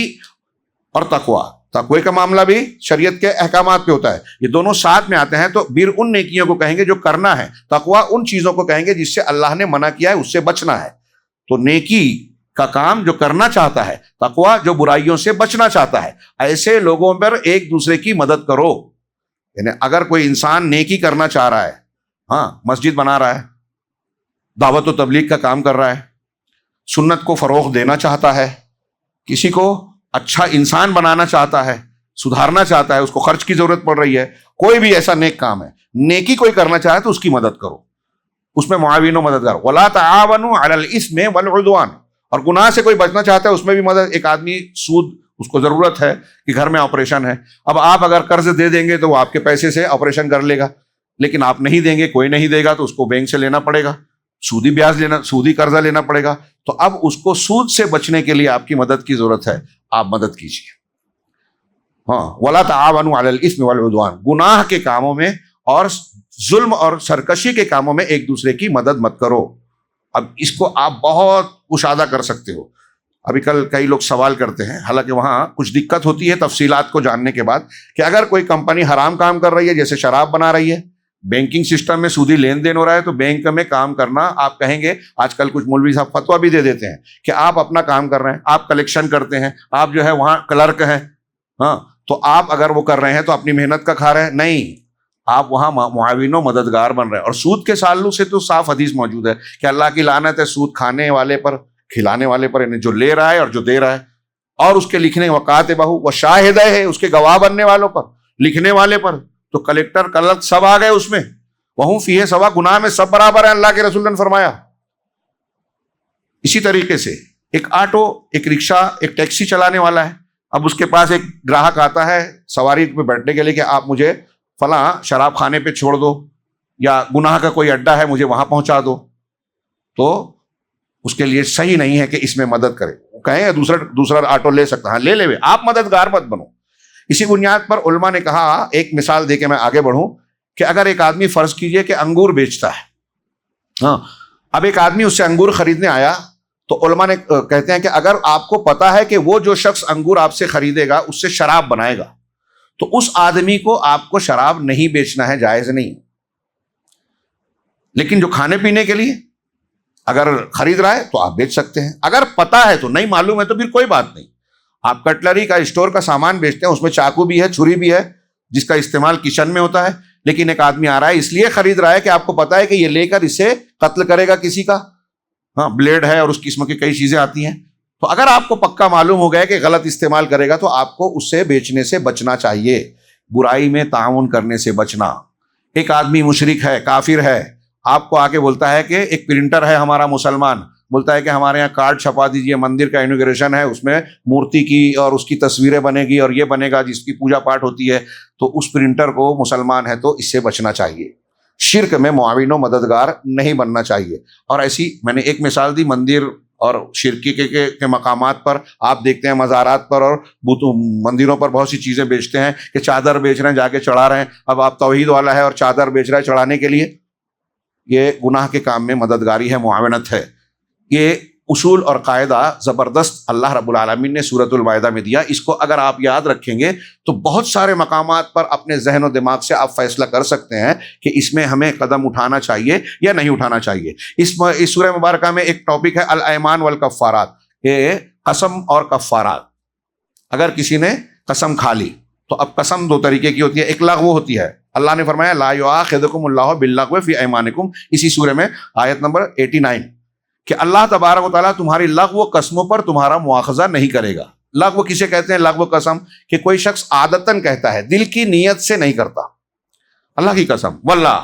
اور تقوی، تقوی کا معاملہ بھی شریعت کے احکامات پہ ہوتا ہے، یہ دونوں ساتھ میں آتے ہیں۔ تو بر ان نیکیوں کو کہیں گے جو کرنا ہے، تقوی ان چیزوں کو کہیں گے جس سے اللہ نے منع کیا ہے، اس سے بچنا ہے۔ تو نیکی کا کام جو کرنا چاہتا ہے، تقوی جو برائیوں سے بچنا چاہتا ہے، ایسے لوگوں پر ایک دوسرے کی مدد کرو۔ یعنی اگر کوئی انسان نیکی کرنا چاہ رہا ہے، ہاں، مسجد بنا رہا ہے، دعوت و تبلیغ کا کام کر رہا ہے، سنت کو فروغ دینا چاہتا ہے، کسی کو اچھا انسان بنانا چاہتا ہے، سدھارنا چاہتا ہے، اس کو خرچ کی ضرورت پڑ رہی ہے، کوئی بھی ایسا نیک کام ہے، نیکی کوئی کرنا چاہے تو اس کی مدد کرو، اس میں معاون و مددگار۔ وَلَا تَعَاوَنُوا عَلَى الْإِثْمِ وَالْعُدْوَانِ، اور گناہ سے کوئی بچنا چاہتا ہے اس میں بھی مدد۔ ایک آدمی سود، اس کو ضرورت ہے کہ گھر میں آپریشن ہے، اب آپ اگر قرض دے دیں گے تو وہ آپ کے پیسے سے آپریشن کر لے گا، لیکن آپ نہیں دیں گے، کوئی نہیں دے گا تو اس کو بینک سے لینا پڑے گا، سودی بیاج لینا، سودی قرضہ لینا پڑے گا۔ تو اب اس کو سود سے بچنے کے لیے آپ کی مدد کی ضرورت ہے، آپ مدد کیجیے۔ ہاں، وَلَا تَعَاوَنُوا عَلَى الْإِثْمِ وَالْعُدْوَانِ، گناہ کے کاموں میں اور ظلم اور سرکشی کے کاموں میں ایک دوسرے کی مدد مت کرو۔ اب اس کو آپ بہت کشادہ کر سکتے ہو۔ ابھی کل کئی لوگ سوال کرتے ہیں، حالانکہ وہاں کچھ دقت ہوتی ہے تفصیلات کو جاننے کے بعد، کہ اگر کوئی کمپنی حرام کام کر رہی ہے، جیسے شراب بنا رہی ہے، بینکنگ سسٹم میں سودی لین دین ہو رہا ہے، تو بینک میں کام کرنا، آپ کہیں گے، آج کل کچھ مولوی صاحب فتویٰ بھی دے دیتے ہیں کہ آپ اپنا کام کر رہے ہیں، آپ کلیکشن کرتے ہیں، آپ جو ہے وہاں کلرک ہیں، ہاں، تو آپ اگر وہ کر رہے ہیں تو اپنی محنت کا کھا رہے ہیں، نہیں، آپ وہاں معاون و مددگار بن رہے ہیں۔ اور سود کے تعلق سے تو صاف حدیث موجود ہے کہ اللہ کی لعنت ہے سود کھانے والے پر، کھلانے والے پر، یعنی جو لے رہا ہے اور جو دے رہا ہے، اور اس کے لکھنے وقاتبہ و شاہدہ ہے، اس کے گواہ بننے والوں پر، لکھنے والے پر، تو کلیکٹر کلرک سب آ گئے اس میں، وہم فیہ سوا، گناہ میں سب برابر ہیں، اللہ کے رسول نے فرمایا۔ اسی طریقے سے ایک آٹو، ایک رکشہ، ایک ٹیکسی چلانے والا ہے، اب اس کے پاس ایک گراہک آتا ہے سواری پہ بیٹھنے کے لیے کہ آپ مجھے فلاں شراب خانے پہ چھوڑ دو، یا گناہ کا کوئی اڈا ہے مجھے وہاں پہنچا دو، تو اس کے لیے صحیح نہیں ہے کہ اس میں مدد کرے، کہیں دوسرا آٹو لے سکتا، ہاں لے لے، آپ مددگار مت بنو۔ اسی بنیاد پر علماء نے کہا، ایک مثال دے کے میں آگے بڑھوں، کہ اگر ایک آدمی فرض کیجئے کہ انگور بیچتا ہے، ہاں، اب ایک آدمی اس سے انگور خریدنے آیا، تو علماء نے کہتے ہیں کہ اگر آپ کو پتا ہے کہ وہ جو شخص انگور آپ سے خریدے گا اس سے شراب بنائے گا، تو اس آدمی کو آپ کو شراب نہیں بیچنا ہے، جائز نہیں۔ لیکن جو کھانے پینے کے لیے اگر خرید رہا ہے تو آپ بیچ سکتے ہیں، اگر پتا ہے تو، نہیں معلوم ہے تو پھر کوئی بات نہیں۔ آپ کٹلری کا اسٹور کا سامان بیچتے ہیں، اس میں چاقو بھی ہے، چھری بھی ہے، جس کا استعمال کچن میں ہوتا ہے، لیکن ایک آدمی آ رہا ہے اس لیے خرید رہا ہے کہ آپ کو پتا ہے کہ یہ لے کر اسے قتل کرے گا کسی کا، ہاں، بلیڈ ہے اور اس قسم کی کئی چیزیں آتی ہیں، تو اگر آپ کو پکا معلوم ہو گیا کہ غلط استعمال کرے گا تو آپ کو اس سے بیچنے سے بچنا چاہیے۔ برائی میں تعاون کرنے سے بچنا. ایک آدمی مشرک ہے، کافر ہے، آپ کو آ کے بولتا ہے کہ ایک پرنٹر ہے ہمارا مسلمان، بولتا ہے کہ ہمارے یہاں کارڈ چھپا دیجئے، مندر کا انوگریشن ہے، اس میں مورتی کی اور اس کی تصویریں بنے گی اور یہ بنے گا جس کی پوجا پاٹ ہوتی ہے، تو اس پرنٹر کو مسلمان ہے تو اس سے بچنا چاہیے. شرک میں معاون و مددگار نہیں بننا چاہیے. اور ایسی میں نے ایک مثال دی مندر اور شرکی کے مقامات پر. آپ دیکھتے ہیں مزارات پر اور مندروں پر بہت سی چیزیں بیچتے ہیں کہ چادر بیچ رہے ہیں، جا کے چڑھا رہے ہیں. اب آپ توحید والا ہے اور چادر بیچ رہا ہے چڑھانے کے لیے، یہ گناہ کے کام میں مددگاری ہے، معاونت ہے. یہ اصول اور قاعدہ زبردست اللہ رب العالمین نے سورۃ المائدہ میں دیا. اس کو اگر آپ یاد رکھیں گے تو بہت سارے مقامات پر اپنے ذہن و دماغ سے آپ فیصلہ کر سکتے ہیں کہ اس میں ہمیں قدم اٹھانا چاہیے یا نہیں اٹھانا چاہیے. اس سورہ مبارکہ میں ایک ٹاپک ہے الایمان والکفارات، کہ قسم اور کفارات. اگر کسی نے قسم کھا لی تو اب قسم دو طریقے کی ہوتی ہے، ایک لغو ہوتی ہے. اللہ نے فرمایا لا یؤاخذکم اللہ باللغو فی ایمانکم، اسی سورہ میں آیت نمبر 89، کہ اللہ تبارک و تعالیٰ تمہاری لغو قسموں پر تمہارا مواخذہ نہیں کرے گا. لغو کسے کہتے ہیں؟ لغو قسم کہ کوئی شخص عادتاً کہتا ہے، دل کی نیت سے نہیں کرتا. اللہ کی قسم، واللہ،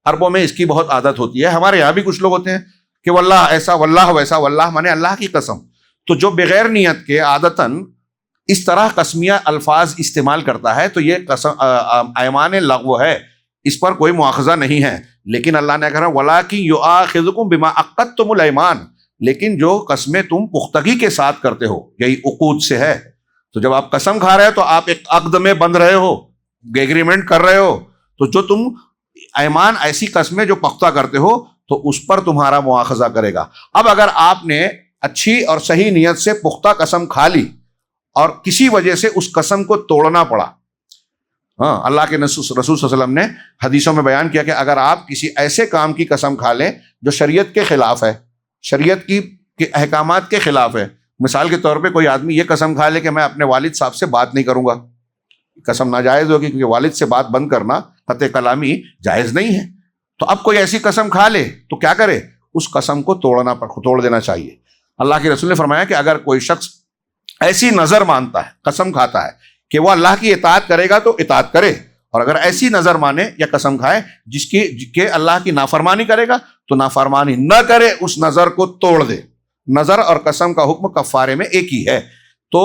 عربوں میں اس کی بہت عادت ہوتی ہے. ہمارے یہاں بھی کچھ لوگ ہوتے ہیں کہ واللہ ایسا، واللہ ویسا، واللہ مانے اللہ کی قسم. تو جو بغیر نیت کے عادتاً اس طرح قسمیہ الفاظ استعمال کرتا ہے تو یہ قسم ایمان لغو ہے، اس پر کوئی مواخذہ نہیں ہے. لیکن اللہ نے کہا وَلَٰكِن يُؤَاخِذُكُم بِمَا عَقَّدتُّمُ الْأَيْمَانَ، لیکن جو قسمیں تم پختگی کے ساتھ کرتے ہو، یہی عقود سے ہے. تو جب آپ قسم کھا رہے ہو تو آپ ایک عقد میں بندھ رہے ہو، ایگریمنٹ کر رہے ہو. تو جو تم ایمان، ایسی قسمیں جو پختہ کرتے ہو تو اس پر تمہارا مواخذہ کرے گا. اب اگر آپ نے اچھی اور صحیح نیت سے پختہ قسم کھا لی اور کسی وجہ سے اس قسم کو توڑنا پڑا، ہاں، اللہ کے رسول صلی اللہ علیہ وسلم نے حدیثوں میں بیان کیا کہ اگر آپ کسی ایسے کام کی قسم کھا لیں جو شریعت کے خلاف ہے، شریعت کے احکامات کے خلاف ہے. مثال کے طور پہ کوئی آدمی یہ قسم کھا لے کہ میں اپنے والد صاحب سے بات نہیں کروں گا، قسم ناجائز ہوگی کیونکہ والد سے بات بند کرنا قطع کلامی جائز نہیں ہے. تو اب کوئی ایسی قسم کھا لے تو کیا کرے؟ اس قسم کو توڑ دینا چاہیے. اللہ کے رسول نے فرمایا کہ اگر کوئی شخص ایسی نظر مانتا ہے، قسم کھاتا ہے کہ وہ اللہ کی اطاعت کرے گا تو اطاعت کرے، اور اگر ایسی نظر مانے یا قسم کھائے جس کی اللہ کی نافرمانی کرے گا تو نافرمانی نہ کرے، اس نظر کو توڑ دے. نظر اور قسم کا حکم کفارے میں ایک ہی ہے. تو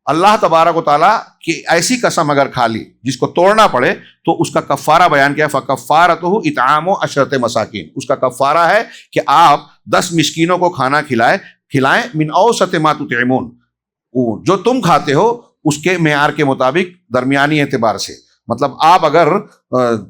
اللہ تبارک و تعالیٰ کی ایسی قسم اگر کھا لی جس کو توڑنا پڑے تو اس کا کفارہ بیان کیا، فَكَفَّارَتُهُ اِطْعَامُ عَشْرَةِ مَسَاكِينَ. اس کا کفارہ ہے کہ آپ 10 مسکینوں کو کھانا کھلائیں من اوسط ما تطعمون، جو تم کھاتے ہو اس کے معیار کے مطابق، درمیانی اعتبار سے. مطلب آپ اگر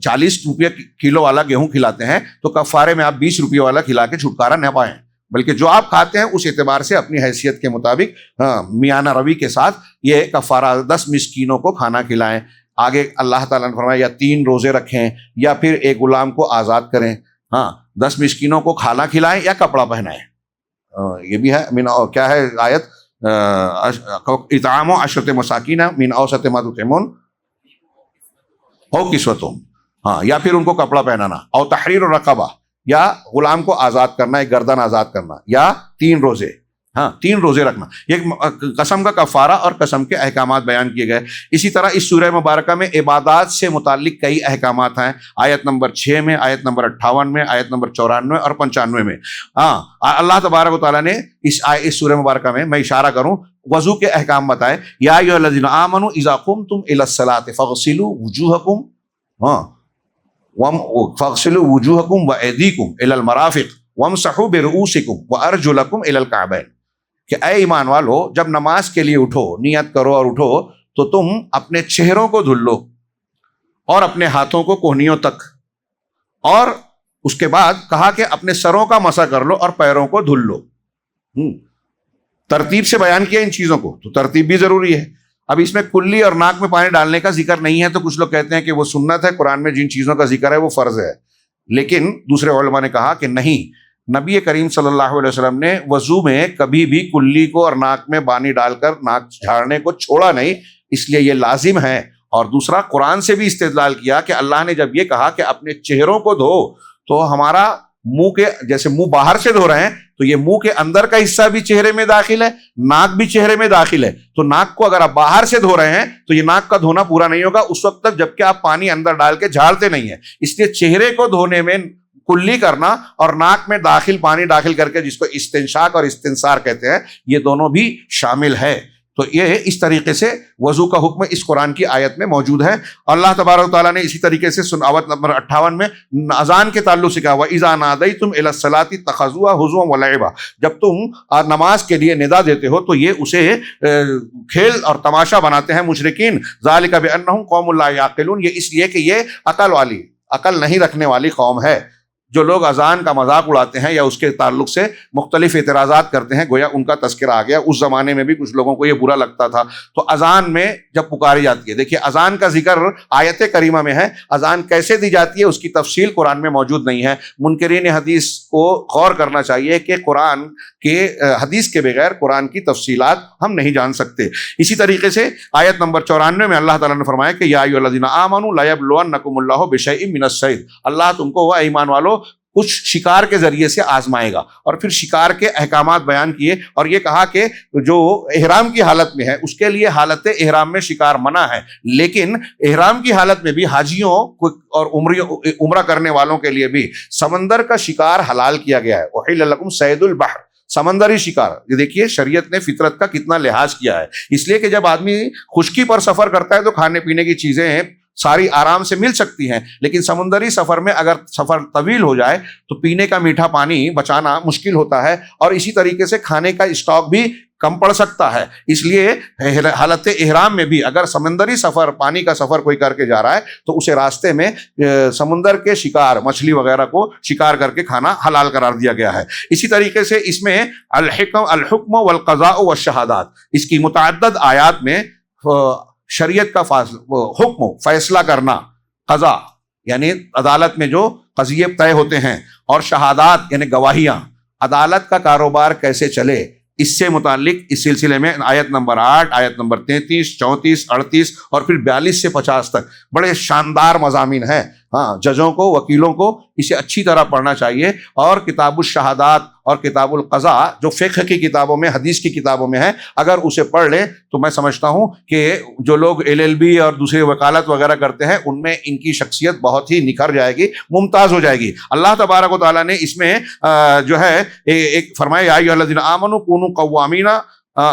40 روپے کلو والا گیہوں کھلاتے ہیں تو کفارے میں آپ 20 روپے والا کھلا کے چھٹکارا نہ پائیں، بلکہ جو آپ کھاتے ہیں اس اعتبار سے اپنی حیثیت کے مطابق میانہ روی کے ساتھ یہ کفارہ 10 مسکینوں کو کھانا کھلائیں. آگے اللہ تعالیٰ نے فرمایا یا 3 روزے رکھیں یا پھر ایک غلام کو آزاد کریں. 10 مسکینوں کو کھانا کھلائیں یا کپڑا پہنائیں. یہ بھی ہے کیا ہے آیت، اطعام 10 مساکین من اوسط ما تطعمون او کسوتہم، یا پھر ان کو کپڑا پہنانا، او تحریر الرقبہ، یا غلام کو آزاد کرنا، ایک گردن آزاد کرنا، یا 3 روزے، 3 روزے رکھنا. یہ قسم کا کفارہ اور قسم کے احکامات بیان کیے گئے. اسی طرح اس سورہ مبارکہ میں عبادات سے متعلق کئی احکامات ہیں. آیت نمبر 6 میں، آیت نمبر 58 میں، آیت نمبر 94 اور 95 میں. اللہ تبارک و تعالیٰ نے اس سورہ مبارکہ میں اشارہ کروں وضو کے احکام بتائے. یا ایھا الذین آمنوا اذا قمتم الی الصلاۃ فاغسلوا وجوہکم وایدیکم الی المرافق وامسحوا برؤوسکم وارجلکم الی الکعبین، کہ اے ایمان والو جب نماز کے لیے اٹھو، نیت کرو اور اٹھو تو تم اپنے چہروں کو دھل لو اور اپنے ہاتھوں کو کوہنیوں تک، اور اس کے بعد کہا کہ اپنے سروں کا مسح کر لو اور پیروں کو دھل لو. ترتیب سے بیان کیا ان چیزوں کو، تو ترتیب بھی ضروری ہے. اب اس میں کلی اور ناک میں پانی ڈالنے کا ذکر نہیں ہے تو کچھ لوگ کہتے ہیں کہ وہ سنت ہے، قرآن میں جن چیزوں کا ذکر ہے وہ فرض ہے. لیکن دوسرے علماء نے کہا کہ نہیں، نبی کریم صلی اللہ علیہ وسلم نے وضو میں کبھی بھی کلی کو اور ناک میں پانی ڈال کر ناک جھاڑنے کو چھوڑا نہیں، اس لیے یہ لازم ہے. اور دوسرا قرآن سے بھی استدلال کیا کہ اللہ نے جب یہ کہا کہ اپنے چہروں کو دھو تو ہمارا منہ کے جیسے منہ باہر سے دھو رہے ہیں تو یہ منہ کے اندر کا حصہ بھی چہرے میں داخل ہے، ناک بھی چہرے میں داخل ہے، تو ناک کو اگر آپ باہر سے دھو رہے ہیں تو یہ ناک کا دھونا پورا نہیں ہوگا اس وقت تک جب کہ آپ پانی اندر ڈال کے جھاڑتے نہیں ہیں۔ اس لیے چہرے کو دھونے میں کلی کرنا اور ناک میں پانی داخل کر کے جس کو استنشاق اور استنثار کہتے ہیں، یہ دونوں بھی شامل ہے۔ تو یہ اس طریقے سے وضو کا حکم اس قرآن کی آیت میں موجود ہے۔ اللہ تبارک و تعالیٰ نے اسی طریقے سے آیت نمبر 58 میں اذان کے تعلق سے کہا وَإِذَا نَادَيْتُمْ إِلَى الصَّلَاةِ اتَّخَذُوهَا هُزُوًا وَلَعِبًا، جب تم نماز کے لیے ندا دیتے ہو تو یہ اسے کھیل اور تماشا بناتے ہیں مشرکین۔ ذَلِكَ بِأَنَّهُمْ قَوْمٌ لَا يَعْقِلُونَ، یہ اس لیے کہ یہ عقل نہیں رکھنے والی قوم ہے۔ جو لوگ اذان کا مذاق اڑاتے ہیں یا اس کے تعلق سے مختلف اعتراضات کرتے ہیں، گویا ان کا تذکرہ آ گیا۔ اس زمانے میں بھی کچھ لوگوں کو یہ برا لگتا تھا۔ تو اذان میں جب پکاری جاتی ہے، دیکھیے اذان کا ذکر آیت کریمہ میں ہے، اذان کیسے دی جاتی ہے اس کی تفصیل قرآن میں موجود نہیں ہے۔ منکرین حدیث کو غور کرنا چاہیے کہ قرآن کے حدیث کے بغیر قرآن کی تفصیلات ہم نہیں جان سکتے۔ اسی طریقے سے آیت نمبر 94 میں اللہ تعالیٰ نے فرمایا کہ یا ایھا الذین آمنوا لیبلونکم اللہ بشیء من الصید، اللہ تم کو ایمان والو کچھ شکار کے ذریعے سے آزمائے گا۔ اور پھر شکار کے احکامات بیان کیے اور یہ کہا کہ جو احرام کی حالت میں ہے اس کے لیے حالت احرام میں شکار منع ہے، لیکن احرام کی حالت میں بھی حاجیوں اور عمرہ کرنے والوں کے لیے بھی سمندر کا شکار حلال کیا گیا ہے۔ احل لکم صید البحر، سمندری شکار۔ یہ دیکھیے شریعت نے فطرت کا کتنا لحاظ کیا ہے، اس لیے کہ جب آدمی خشکی پر سفر کرتا ہے تو کھانے پینے کی چیزیں ساری آرام سے مل سکتی ہیں، لیکن سمندری سفر میں اگر سفر طویل ہو جائے تو پینے کا میٹھا پانی بچانا مشکل ہوتا ہے، اور اسی طریقے سے کھانے کا اسٹاک بھی کم پڑ سکتا ہے۔ اس لیے حالت احرام میں بھی اگر سمندری سفر، پانی کا سفر کوئی کر کے جا رہا ہے تو اسے راستے میں سمندر کے شکار، مچھلی وغیرہ کو شکار کر کے کھانا حلال قرار دیا گیا ہے۔ اسی طریقے سے اس میں الحکم والقضاء والشہادات، اس کی متعدد آیات میں شریعت کا حکم، فیصلہ کرنا، قضا یعنی عدالت میں جو قضیے طے ہوتے ہیں، اور شہادات یعنی گواہیاں، عدالت کا کاروبار کیسے چلے، اس سے متعلق اس سلسلے میں آیت نمبر 8، آیت نمبر 33، 34، 38 اور پھر 42 سے 50 تک بڑے شاندار مضامین ہیں۔ ججوں کو، وکیلوں کو اسے اچھی طرح پڑھنا چاہیے، اور کتاب الشہادات اور کتاب القضاء جو فقہ کی کتابوں میں، حدیث کی کتابوں میں ہے، اگر اسے پڑھ لیں تو میں سمجھتا ہوں کہ جو لوگ LLB اور دوسری وکالت وغیرہ کرتے ہیں ان میں ان کی شخصیت بہت ہی نکھر جائے گی، ممتاز ہو جائے گی۔ اللہ تبارک و تعالیٰ نے اس میں جو ہے ایک فرمایا یا ایھا الذین آمنوا کونوا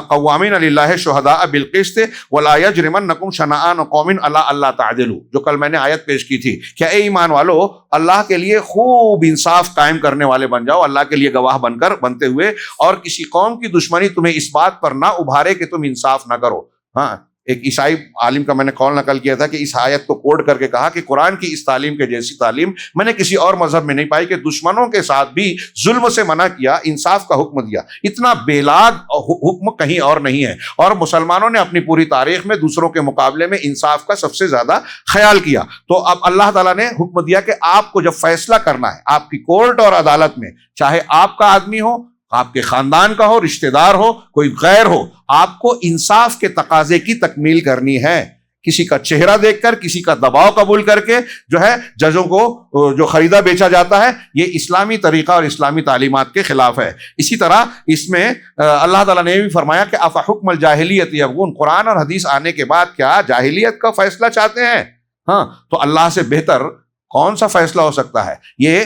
قوامین للہ شہداء بالقسط ولا یجرمنکم شنآن قوم علی الا تعدلوا، جو کل میں نے آیت پیش کی تھی، کیا اے ایمان والو اللہ کے لیے خوب انصاف قائم کرنے والے بن جاؤ، اللہ کے لیے گواہ بنتے ہوئے، اور کسی قوم کی دشمنی تمہیں اس بات پر نہ ابھارے کہ تم انصاف نہ کرو۔ ایک عیسائی عالم کا میں نے قول نقل کیا تھا کہ اس آیت کو کوٹ کر کے کہا کہ قرآن کی اس تعلیم کے جیسی تعلیم میں نے کسی اور مذہب میں نہیں پائی، کہ دشمنوں کے ساتھ بھی ظلم سے منع کیا، انصاف کا حکم دیا، اتنا بیلاگ حکم کہیں اور نہیں ہے۔ اور مسلمانوں نے اپنی پوری تاریخ میں دوسروں کے مقابلے میں انصاف کا سب سے زیادہ خیال کیا۔ تو اب اللہ تعالیٰ نے حکم دیا کہ آپ کو جب فیصلہ کرنا ہے آپ کی کورٹ اور عدالت میں، چاہے آپ کا آدمی ہو، آپ کے خاندان کا ہو، رشتہ دار ہو، کوئی غیر ہو، آپ کو انصاف کے تقاضے کی تکمیل کرنی ہے۔ کسی کا چہرہ دیکھ کر، کسی کا دباؤ قبول کر کے جو ہے ججوں کو جو خریدا بیچا جاتا ہے، یہ اسلامی طریقہ اور اسلامی تعلیمات کے خلاف ہے۔ اسی طرح اس میں اللہ تعالیٰ نے بھی فرمایا کہ افحکم الجاہلیت یبغون، قرآن اور حدیث آنے کے بعد کیا جاہلیت کا فیصلہ چاہتے ہیں؟ تو اللہ سے بہتر کون سا فیصلہ ہو سکتا ہے؟ یہ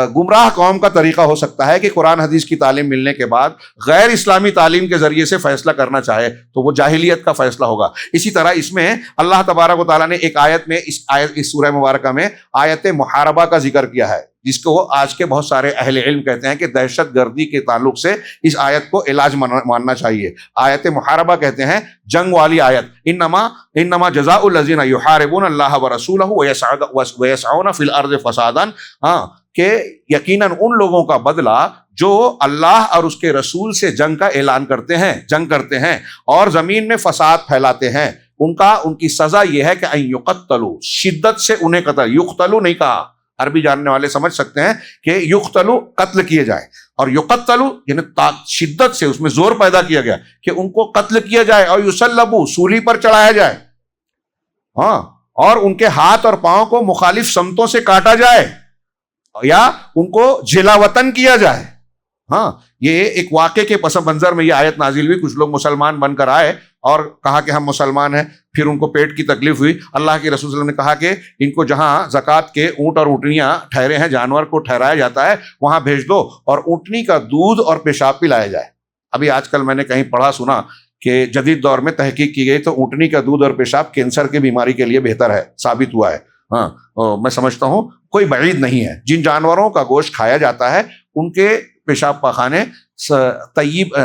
گمراہ قوم کا طریقہ ہو سکتا ہے کہ قرآن حدیث کی تعلیم ملنے کے بعد غیر اسلامی تعلیم کے ذریعے سے فیصلہ کرنا چاہے تو وہ جاہلیت کا فیصلہ ہوگا۔ اسی طرح اس میں اللہ تبارک و تعالیٰ نے ایک آیت میں اس سورہ مبارکہ میں آیت محاربہ کا ذکر کیا ہے، جس کو آج کے بہت سارے اہل علم کہتے ہیں کہ دہشت گردی کے تعلق سے اس آیت کو علاج ماننا چاہیے۔ آیت محاربہ کہتے ہیں جنگ والی آیت، انما جزاء الذین یحاربون اللہ ورسولہ ویسعون فی الارض فسادا، کہ یقیناً ان لوگوں کا بدلہ جو اللہ اور اس کے رسول سے جنگ کا اعلان کرتے ہیں، جنگ کرتے ہیں اور زمین میں فساد پھیلاتے ہیں، ان کی سزا یہ ہے کہ ان یقتلوا، شدت سے انہیں قتل، یقتلوا نہیں کہا، عربی جاننے والے سمجھ سکتے ہیں کہ یقتلوا قتل کیے جائے، اور یقتلوا یعنی شدت سے اس میں زور پیدا کیا گیا کہ ان کو قتل کیا جائے، اور یصلبوا سولی پر چڑھایا جائے، اور ان کے ہاتھ اور پاؤں کو مخالف سمتوں سے کاٹا جائے، یا ان کو جلا وطن کیا جائے. ہاں یہ ایک واقعے کے پس منظر میں یہ آیت نازل ہوئی. کچھ لوگ مسلمان بن کر آئے اور کہا کہ ہم مسلمان ہیں, پھر ان کو پیٹ کی تکلیف ہوئی. اللہ کے رسول صلی اللہ علیہ وسلم نے کہا کہ ان کو جہاں زکوٰۃ کے اونٹ اور اونٹنیاں ٹھہرے ہیں, جانور کو ٹھہرایا جاتا ہے, وہاں بھیج دو اور اونٹنی کا دودھ اور پیشاب پلایا جائے. ابھی آج کل میں نے کہیں پڑھا سنا کہ جدید دور میں تحقیق کی گئی تو اونٹنی کا دودھ اور پیشاب کینسر کی بیماری کے لیے بہتر ہے, ثابت ہوا ہے. ہاں میں سمجھتا ہوں کوئی بعید نہیں ہے. جن جانوروں کا گوشت کھایا جاتا ہے ان کے پیشاب پاخانے طیب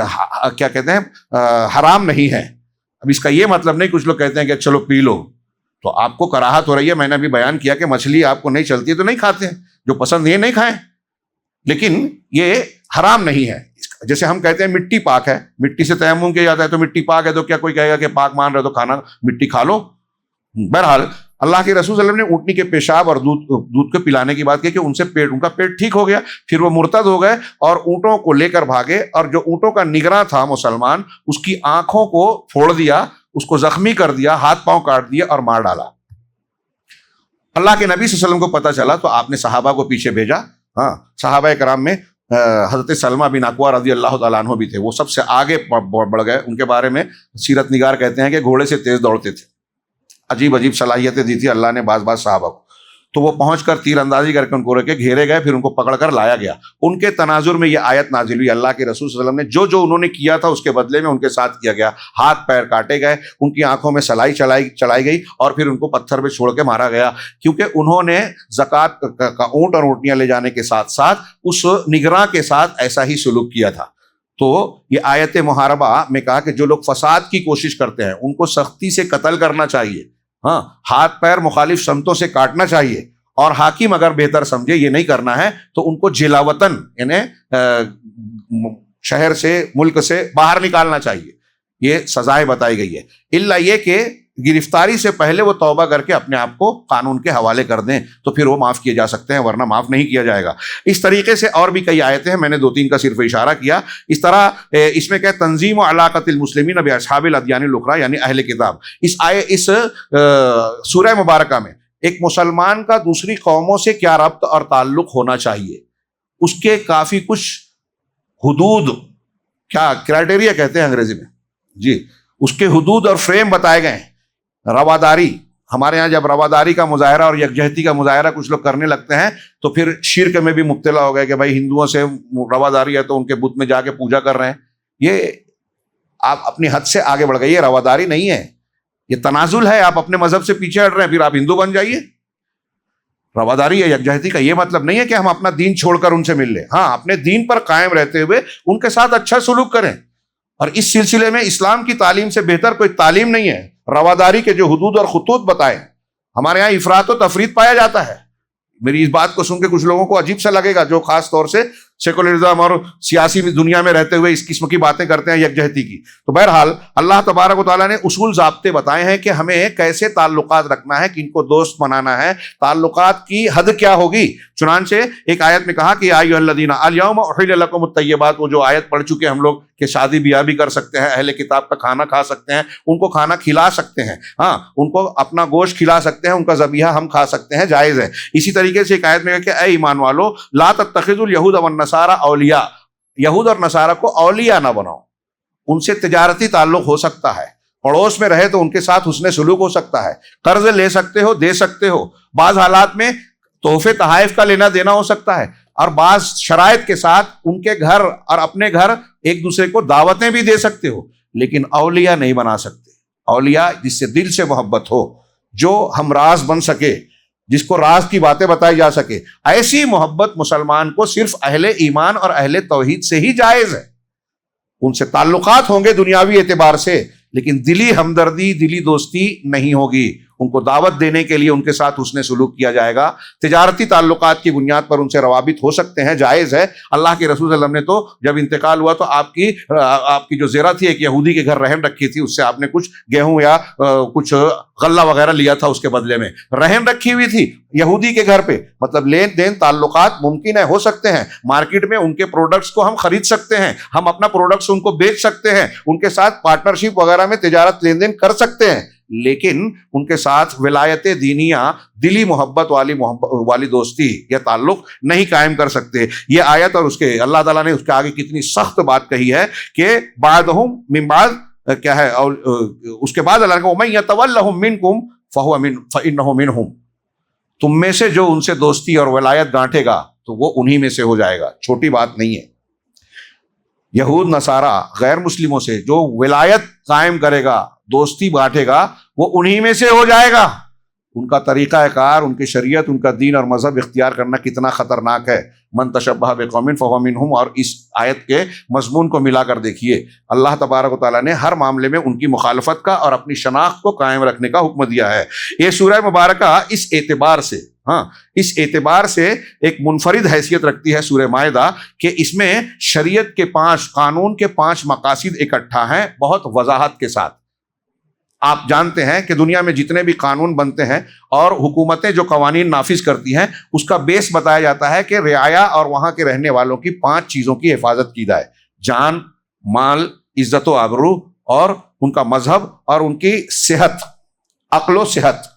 کیا کہتے ہیں حرام نہیں ہے. اب اس کا یہ مطلب نہیں, کچھ لوگ کہتے ہیں کہ چلو پی لو, تو آپ کو کراہت ہو رہی ہے. میں نے ابھی بیان کیا کہ مچھلی آپ کو نہیں چلتی ہے تو نہیں کھاتے ہیں, جو پسند یہ نہیں کھائیں, لیکن یہ حرام نہیں ہے. جیسے ہم کہتے ہیں مٹی پاک ہے, مٹی سے تیمم کیا جاتا ہے تو مٹی پاک ہے, تو کیا کوئی کہے گا کہ پاک مان رہے تو کھانا مٹی کھا لو. بہرحال اللہ کے رسول صلی اللہ علیہ وسلم نے اونٹنی کے پیشاب اور دودھ کو پلانے کی بات کی کہ ان کا پیٹ ٹھیک ہو گیا. پھر وہ مرتد ہو گئے اور اونٹوں کو لے کر بھاگے, اور جو اونٹوں کا نگراں تھا مسلمان, اس کی آنکھوں کو پھوڑ دیا, اس کو زخمی کر دیا, ہاتھ پاؤں کاٹ دیا اور مار ڈالا. اللہ کے نبی صلی اللہ علیہ وسلم کو پتہ چلا تو آپ نے صحابہ کو پیچھے بھیجا. ہاں صحابہ کرام میں حضرت سلمہ بن اکوع رضی اللہ تعالیٰ عنہ بھی تھے, وہ سب سے آگے بڑھ گئے. ان کے بارے میں سیرت نگار کہتے ہیں کہ گھوڑے سے تیز دوڑتے تھے, عجیب عجیب صلاحیتیں دی تھی اللہ نے بعض صحابہ کو. تو وہ پہنچ کر تیر اندازی کر کے ان کو رکھے, گھیرے گئے, پھر ان کو پکڑ کر لایا گیا. ان کے تناظر میں یہ آیت نازل ہوئی. اللہ کے رسول صلی اللہ علیہ وسلم نے جو انہوں نے کیا تھا اس کے بدلے میں ان کے ساتھ کیا گیا. ہاتھ پیر کاٹے گئے, ان کی آنکھوں میں سلائی چلائی گئی, اور پھر ان کو پتھر پہ چھوڑ کے مارا گیا, کیونکہ انہوں نے زکوٰۃ کا اونٹ اور اونٹنیاں لے جانے کے ساتھ ساتھ اس نگراں کے ساتھ ایسا ہی سلوک کیا تھا. تو یہ آیت محاربہ میں کہا کہ جو لوگ فساد کی کوشش کرتے ہیں ان کو سختی سے قتل کرنا چاہیے. ہاں ہاتھ پیر مخالف سمتوں سے کاٹنا چاہیے, اور حاکم اگر بہتر سمجھے یہ نہیں کرنا ہے تو ان کو جلا وطن یعنی شہر سے, ملک سے باہر نکالنا چاہیے. یہ سزائیں بتائی گئی ہے. الا یہ کہ گرفتاری سے پہلے وہ توبہ کر کے اپنے آپ کو قانون کے حوالے کر دیں تو پھر وہ معاف کیے جا سکتے ہیں, ورنہ معاف نہیں کیا جائے گا. اس طریقے سے اور بھی کئی آیتیں ہیں, میں نے 2-3 کا صرف اشارہ کیا. اس طرح اس میں کہ تنظیم و علاقۃ المسلمین باصحاب الادیان الاخری یعنی اہل کتاب. اس سورہ مبارکہ میں ایک مسلمان کا دوسری قوموں سے کیا ربط اور تعلق ہونا چاہیے, اس کے کافی کچھ حدود, کیا کرائٹیریا کہتے ہیں انگریزی میں جی, اس کے حدود اور فریم بتائے گئے ہیں. رواداری, ہمارے ہاں جب رواداری کا مظاہرہ اور یکجہتی کا مظاہرہ کچھ لوگ کرنے لگتے ہیں تو پھر شرک میں بھی مبتلا ہو گئے کہ بھائی ہندوؤں سے رواداری ہے تو ان کے بت میں جا کے پوجا کر رہے ہیں. یہ آپ اپنی حد سے آگے بڑھ گئے, یہ رواداری نہیں ہے, یہ تنازل ہے. آپ اپنے مذہب سے پیچھے ہٹ رہے ہیں, پھر آپ ہندو بن جائیے. رواداری یا یکجہتی کا یہ مطلب نہیں ہے کہ ہم اپنا دین چھوڑ کر ان سے مل لیں. ہاں اپنے دین پر قائم رہتے ہوئے ان کے ساتھ اچھا سلوک کریں, اور اس سلسلے میں اسلام کی تعلیم سے بہتر کوئی تعلیم نہیں ہے. رواداری کے جو حدود اور خطوط بتائے, ہمارے یہاں افراط و تفریط پایا جاتا ہے. میری اس بات کو سن کے کچھ لوگوں کو عجیب سا لگے گا جو خاص طور سے سیکولرزم اور سیاسی دنیا میں رہتے ہوئے اس قسم کی باتیں کرتے ہیں یکجہتی کی. تو بہرحال اللہ تبارک و تعالیٰ نے اصول ضابطے بتائے ہیں کہ ہمیں کیسے تعلقات رکھنا ہے, کن کو دوست بنانا ہے, تعلقات کی حد کیا ہوگی. چنانچہ ایک آیت میں کہا کہ یا ایھا الذین الیوم احل لکم الطیبات, وہ جو آیت پڑھ چکے ہم لوگ کہ شادی بیاہ بھی کر سکتے ہیں, اہل کتاب کا کھانا کھا سکتے ہیں, ان کو کھانا کھلا سکتے ہیں, ہاں ان کو اپنا گوشت کھلا سکتے ہیں, ان کا ذبیحہ ہم کھا سکتے ہیں, جائز ہے. اسی طریقے سے ایک آیت میں کہ اے ایمان والو لا تتخذوا الیہود والنصارى اولیاء, یہود اور نصارہ کو اولیاء نہ بناؤ. ان سے تجارتی تعلق ہو سکتا ہے, پڑوس میں رہے تو ان کے ساتھ حسن سلوک ہو سکتا ہے, قرض لے سکتے ہو, دے سکتے ہو, بعض حالات میں تحفے تحائف کا لینا دینا ہو سکتا ہے, اور بعض شرائط کے ساتھ ان کے گھر اور اپنے گھر ایک دوسرے کو دعوتیں بھی دے سکتے ہو, لیکن اولیاء نہیں بنا سکتے. اولیاء جس سے دل سے محبت ہو, جو ہم راز بن سکے, جس کو راز کی باتیں بتائی جا سکے, ایسی محبت مسلمان کو صرف اہل ایمان اور اہل توحید سے ہی جائز ہے. ان سے تعلقات ہوں گے دنیاوی اعتبار سے, لیکن دلی ہمدردی, دلی دوستی نہیں ہوگی. ان کو دعوت دینے کے لیے ان کے ساتھ حسن سلوک کیا جائے گا. تجارتی تعلقات کی بنیاد پر ان سے روابط ہو سکتے ہیں, جائز ہے. اللہ کے رسول صلی اللہ علیہ وسلم نے تو جب انتقال ہوا تو آپ کی جو زیرہ تھی ایک یہودی کے گھر رہن رکھی تھی, اس سے آپ نے کچھ گیہوں یا کچھ غلہ وغیرہ لیا تھا, اس کے بدلے میں رہن رکھی ہوئی تھی یہودی کے گھر پہ. مطلب لین دین تعلقات ممکن ہے, ہو سکتے ہیں. مارکیٹ میں ان کے پروڈکٹس کو ہم خرید سکتے ہیں, ہم اپنا پروڈکٹس ان کو بیچ سکتے ہیں, ان کے ساتھ پارٹنرشپ وغیرہ میں تجارت لین دین کر سکتے ہیں, لیکن ان کے ساتھ ولایت دینیہ دلی محبت والی دوستی یا تعلق نہیں قائم کر سکتے. یہ آیت اور اس کے اللہ تعالیٰ نے اس کے آگے کتنی سخت بات کہی ہے کہ بعدہم من بعد کیا ہے, اور اس کے بعد اللہ نے کہا وَمَن يَتَوَلَّهُم مِّنكُمْ فَإِنَّهُ مِنْهُمْ, تم میں سے جو ان سے دوستی اور ولایت گانٹے گا تو وہ انہی میں سے ہو جائے گا. چھوٹی بات نہیں ہے. یہود نصارہ غیر مسلموں سے جو ولایت قائم کرے گا, دوستی بانٹے گا, وہ انہی میں سے ہو جائے گا. ان کا طریقہ کار, ان کی شریعت, ان کا دین اور مذہب اختیار کرنا کتنا خطرناک ہے. من تشبہ بقوم فہو منہم, اور اس آیت کے مضمون کو ملا کر دیکھیے. اللہ تبارک و تعالیٰ نے ہر معاملے میں ان کی مخالفت کا اور اپنی شناخت کو قائم رکھنے کا حکم دیا ہے. یہ سورہ مبارکہ اس اعتبار سے ایک منفرد حیثیت رکھتی ہے سورہ مائدہ کہ اس میں شریعت کے 5 قانون کے 5 مقاصد اکٹھا ہیں بہت وضاحت کے ساتھ. آپ جانتے ہیں کہ دنیا میں جتنے بھی قانون بنتے ہیں اور حکومتیں جو قوانین نافذ کرتی ہیں, اس کا بیس بتایا جاتا ہے کہ رعایا اور وہاں کے رہنے والوں کی 5 چیزوں کی حفاظت کی جائے. جان, مال, عزت و آبرو, اور ان کا مذہب, اور ان کی صحت, عقل و صحت.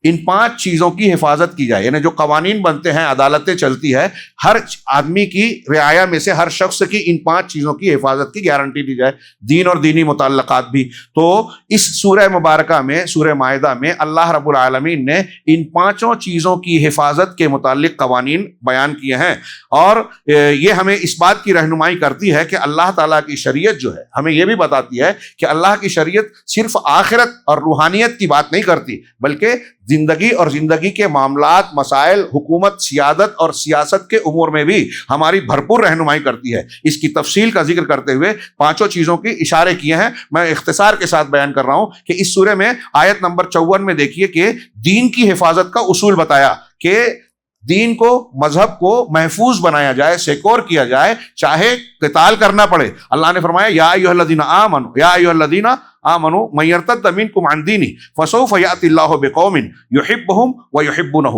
ان 5 چیزوں کی حفاظت کی جائے. یعنی جو قوانین بنتے ہیں, عدالتیں چلتی ہے, ہر آدمی کی رعایا میں سے ہر شخص کی ان 5 چیزوں کی حفاظت کی گارنٹی دی جائے, دین اور دینی متعلقات بھی. تو اس سورہ مبارکہ میں, سورہ مائدہ میں اللہ رب العالمین نے ان 5 چیزوں کی حفاظت کے متعلق قوانین بیان کیے ہیں. اور یہ ہمیں اس بات کی رہنمائی کرتی ہے کہ اللہ تعالیٰ کی شریعت جو ہے ہمیں یہ بھی بتاتی ہے کہ اللہ کی شریعت صرف آخرت اور روحانیت کی بات نہیں کرتی, بلکہ زندگی اور زندگی کے معاملات, مسائل, حکومت, سیادت اور سیاست کے امور میں بھی ہماری بھرپور رہنمائی کرتی ہے. اس کی تفصیل کا ذکر کرتے ہوئے 5 چیزوں کی اشارے کیے ہیں. میں اختصار کے ساتھ بیان کر رہا ہوں کہ اس سورہ میں آیت نمبر 54 میں دیکھیے کہ دین کی حفاظت کا اصول بتایا کہ دین کو, مذہب کو محفوظ بنایا جائے, سیکور کیا جائے, چاہے قتال کرنا پڑے. اللہ نے فرمایا یا ایھا الذین آمنوا, یا ایھا الذین آمنوا من یرتد منکم عن دینہ فسوف یأتی اللہ بقوم یحبہم ویحبونہ.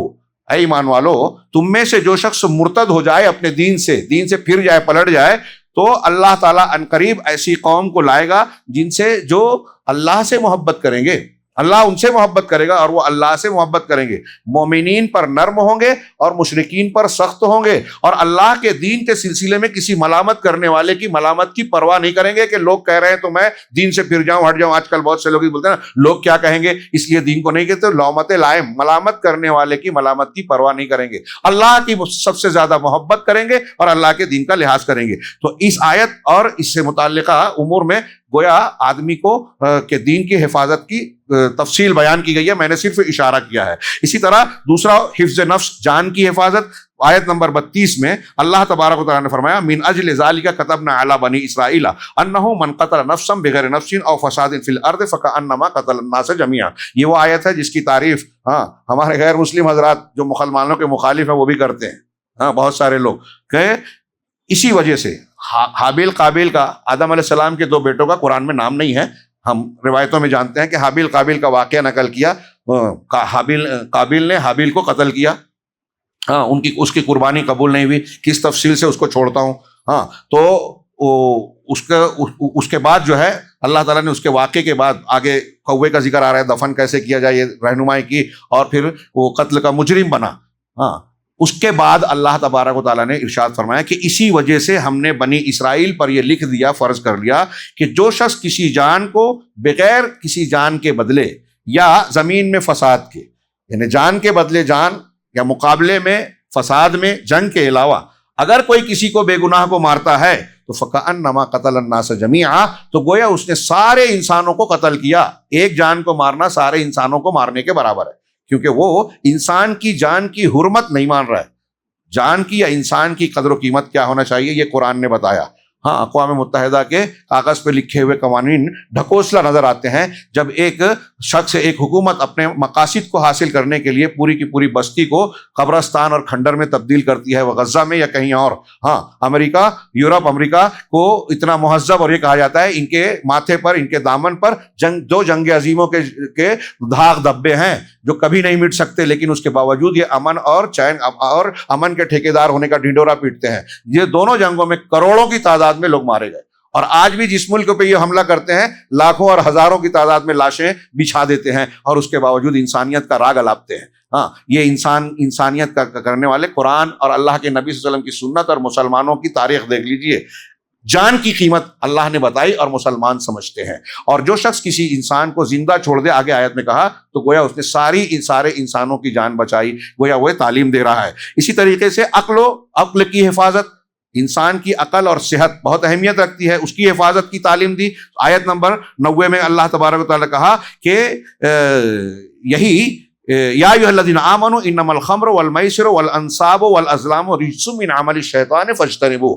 اے ایمان والو, تم میں سے جو شخص مرتد ہو جائے اپنے دین سے پھر جائے, پلٹ جائے, تو اللہ تعالیٰ عنقریب ایسی قوم کو لائے گا جن سے جو اللہ سے محبت کریں گے, اللہ ان سے محبت کرے گا اور وہ اللہ سے محبت کریں گے. مومنین پر نرم ہوں گے اور مشرکین پر سخت ہوں گے, اور اللہ کے دین کے سلسلے میں کسی ملامت کرنے والے کی ملامت کی پرواہ نہیں کریں گے کہ لوگ کہہ رہے ہیں تو میں دین سے پھر جاؤں, ہٹ جاؤں. آج کل بہت سے لوگ بولتے ہیں نا لوگ کیا کہیں گے اس لیے دین کو نہیں کہتے. لومت لائم, ملامت کرنے والے کی ملامت کی پرواہ نہیں کریں گے, اللہ کی سب سے زیادہ محبت کریں گے اور اللہ کے دین کا لحاظ کریں گے. تو اس آیت اور اس سے متعلقہ امور میں گویا آدمی کو کہ دین کی حفاظت کی تفصیل بیان کی گئی ہے. میں نے صرف اشارہ کیا ہے. اسی طرح دوسرا حفظ نفس, جان کی حفاظت. آیت نمبر 32 میں اللہ تبارک و تعالیٰ نے فرمایا من اجل ذالک کتبنا علی بنی اسرائیل انہ من قتل نفسا بغیر نفس او فساد فی الارض فکأنما قتل الناس جميعا. یہ وہ آیت ہے جس کی تعریف ہمارے غیر مسلم حضرات جو مسلمانوں کے مخالف ہیں وہ بھی کرتے ہیں, بہت سارے لوگ, کہ اسی وجہ سے حابیل قابیل کا, آدم علیہ السلام کے 2 بیٹوں کا قرآن میں نام نہیں ہے. ہم روایتوں میں جانتے ہیں کہ حابیل قابیل کا واقعہ نقل کیا. قابیل نے حابیل کو قتل کیا, اس کی قربانی قبول نہیں ہوئی. کس تفصیل سے اس کو چھوڑتا ہوں. تو اس کے بعد جو ہے اللہ تعالیٰ نے اس کے واقعے کے بعد آگے کوے کا ذکر آ رہا ہے, دفن کیسے کیا جائے یہ رہنمائی کی, اور پھر وہ قتل کا مجرم بنا. اس کے بعد اللہ تبارک و تعالیٰ نے ارشاد فرمایا کہ اسی وجہ سے ہم نے بنی اسرائیل پر یہ لکھ دیا, فرض کر لیا کہ جو شخص کسی جان کو بغیر کسی جان کے بدلے یا زمین میں فساد کے, یعنی جان کے بدلے جان یا مقابلے میں فساد میں جنگ کے علاوہ اگر کوئی کسی کو بے گناہ کو مارتا ہے تو فکأنما قتل الناس جميعا, تو گویا اس نے سارے انسانوں کو قتل کیا. ایک جان کو مارنا سارے انسانوں کو مارنے کے برابر ہے, کیونکہ وہ انسان کی جان کی حرمت نہیں مان رہا ہے. جان کی یا انسان کی قدر و قیمت کیا ہونا چاہیے یہ قرآن نے بتایا. اقوام متحدہ کے کاغذ پہ لکھے ہوئے قوانین ڈھکوسلا نظر آتے ہیں جب ایک شخص, ایک حکومت اپنے مقاصد کو حاصل کرنے کے لیے پوری کی پوری بستی کو قبرستان اور کھنڈر میں تبدیل کرتی ہے, وہ غزہ میں یا کہیں اور. امریکہ, یورپ, امریکہ کو اتنا مہذب, اور یہ کہا جاتا ہے ان کے ماتھے پر, ان کے دامن پر جنگ عظیموں کے دھاگ دھبے ہیں جو کبھی نہیں مٹ سکتے, لیکن اس کے باوجود یہ امن اور چین اور امن کے ٹھیکیدار ہونے کا ڈھنڈورا پیٹتے ہیں. یہ دونوں جنگوں میں کروڑوں کی تعداد میں لوگ مارے گئے, اور آج بھی جس ملک پہ یہ حملہ کرتے ہیں لاکھوں اور ہزاروں کی تعداد میں لاشیں بچھا دیتے ہیں اور اس کے باوجود انسانیت کا راگ الاپتے ہیں. ہاں یہ انسانیت کا کرنے والے قرآن اور اللہ کے نبی صلی اللہ علیہ وسلم کی سنت اور مسلمانوں کی تاریخ دیکھ لیجئے. جان کی قیمت اللہ نے بتائی اور مسلمان سمجھتے ہیں. اور جو شخص کسی انسان کو زندہ چھوڑ دے، آگے آیت میں کہا، تو گویا اس نے سارے انسانوں کی جان بچائی، گویا وہ تعلیم دے رہا ہے. اسی طریقے سے عقل کی حفاظت، انسان کی عقل اور صحت بہت اہمیت رکھتی ہے، اس کی حفاظت کی تعلیم دی. آیت نمبر 90 میں اللہ تبارک و تعالیٰ کہا کہ یہی یا ایھا الذین آمنوا انما الخمر والمیسر والانصاب والازلام رجس من عمل الشیطان فاجتنبوہ،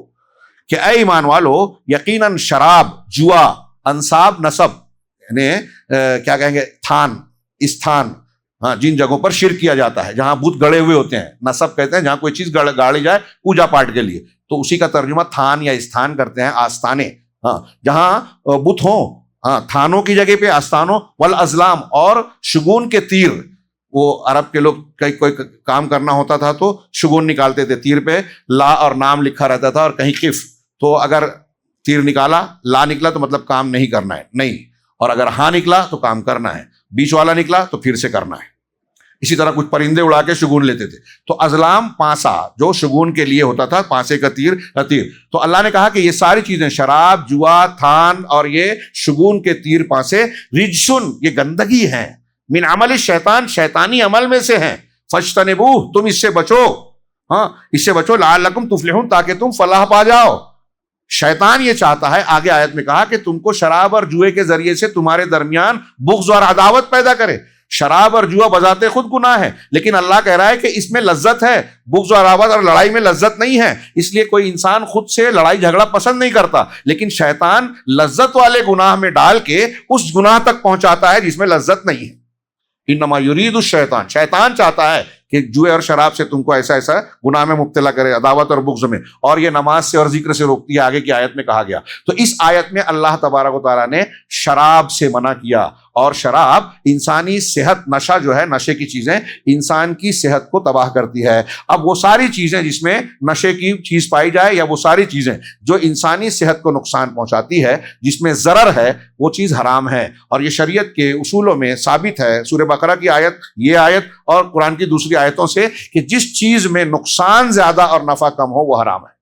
کہ اے ایمان والو یقیناً شراب، جوا، انصاب نصب یعنی کیا کہیں گے استھان، ہاں جن جگہوں پر شرک کیا جاتا ہے، جہاں بت گڑے ہوئے ہوتے ہیں. نصب کہتے ہیں جہاں کوئی چیز گاڑی جائے پوجا پاٹ کے لیے، تو اسی کا ترجمہ تھان یا استھان کرتے ہیں، آستانے. ہاں جہاں بت ہوں، ہاں تھانوں کی جگہ پہ آستانوں. والازلام، اور شگون کے تیر. وہ عرب کے لوگ کوئی کام کرنا ہوتا تھا تو شگون نکالتے تھے، تیر پہ لا اور نام لکھا رہتا تھا اور کہیں قف، تو اگر تیر نکالا لا نکلا تو مطلب کام نہیں کرنا ہے، نہیں، اور اگر ہاں نکلا تو کام کرنا ہے، بیچ والا نکلا تو پھر سے کرنا ہے. اسی طرح کچھ پرندے اڑا کے شگون لیتے تھے. تو ازلام پانسا جو شگون کے لیے ہوتا تھا، پانسے کا تیر. تو اللہ نے کہا کہ یہ ساری چیزیں، شراب، جوا، تھان اور یہ شگون کے تیر پانسے، رجسن، یہ گندگی ہیں، من عمل الشیطان، شیطانی عمل میں سے ہیں. فاجتنبوہ، تم اس سے بچو، ہاں اس سے بچو، لعلکم تفلحون، تاکہ تم فلاح پا جاؤ. شیطان یہ چاہتا ہے، آگے آیت میں کہا، کہ تم کو شراب اور جوئے کے ذریعے سے تمہارے درمیان بغض اور عداوت پیدا کرے. شراب اور جوا بذات خود گناہ ہے، لیکن اللہ کہہ رہا ہے کہ اس میں لذت ہے. بغض و عداوت اور لڑائی میں لذت نہیں ہے، اس لیے کوئی انسان خود سے لڑائی جھگڑا پسند نہیں کرتا، لیکن شیطان لذت والے گناہ میں ڈال کے اس گناہ تک پہنچاتا ہے جس میں لذت نہیں ہے. انما یرید الشیطان، شیطان چاہتا ہے کہ جوئے اور شراب سے تم کو ایسا گناہ میں مبتلا کرے، عداوت اور بغض میں، اور یہ نماز سے اور ذکر سے روکتی ہے، آگے کی آیت میں کہا گیا. تو اس آیت میں اللہ تبارک و تعالیٰ نے شراب سے منع کیا، اور شراب انسانی صحت، نشہ جو ہے، نشے کی چیزیں انسان کی صحت کو تباہ کرتی ہے. اب وہ ساری چیزیں جس میں نشے کی چیز پائی جائے، یا وہ ساری چیزیں جو انسانی صحت کو نقصان پہنچاتی ہے، جس میں ضرر ہے، وہ چیز حرام ہے. اور یہ شریعت کے اصولوں میں ثابت ہے، سورہ بقرہ کی آیت، یہ آیت اور قرآن کی دوسری آیتوں سے، کہ جس چیز میں نقصان زیادہ اور نفع کم ہو وہ حرام ہے.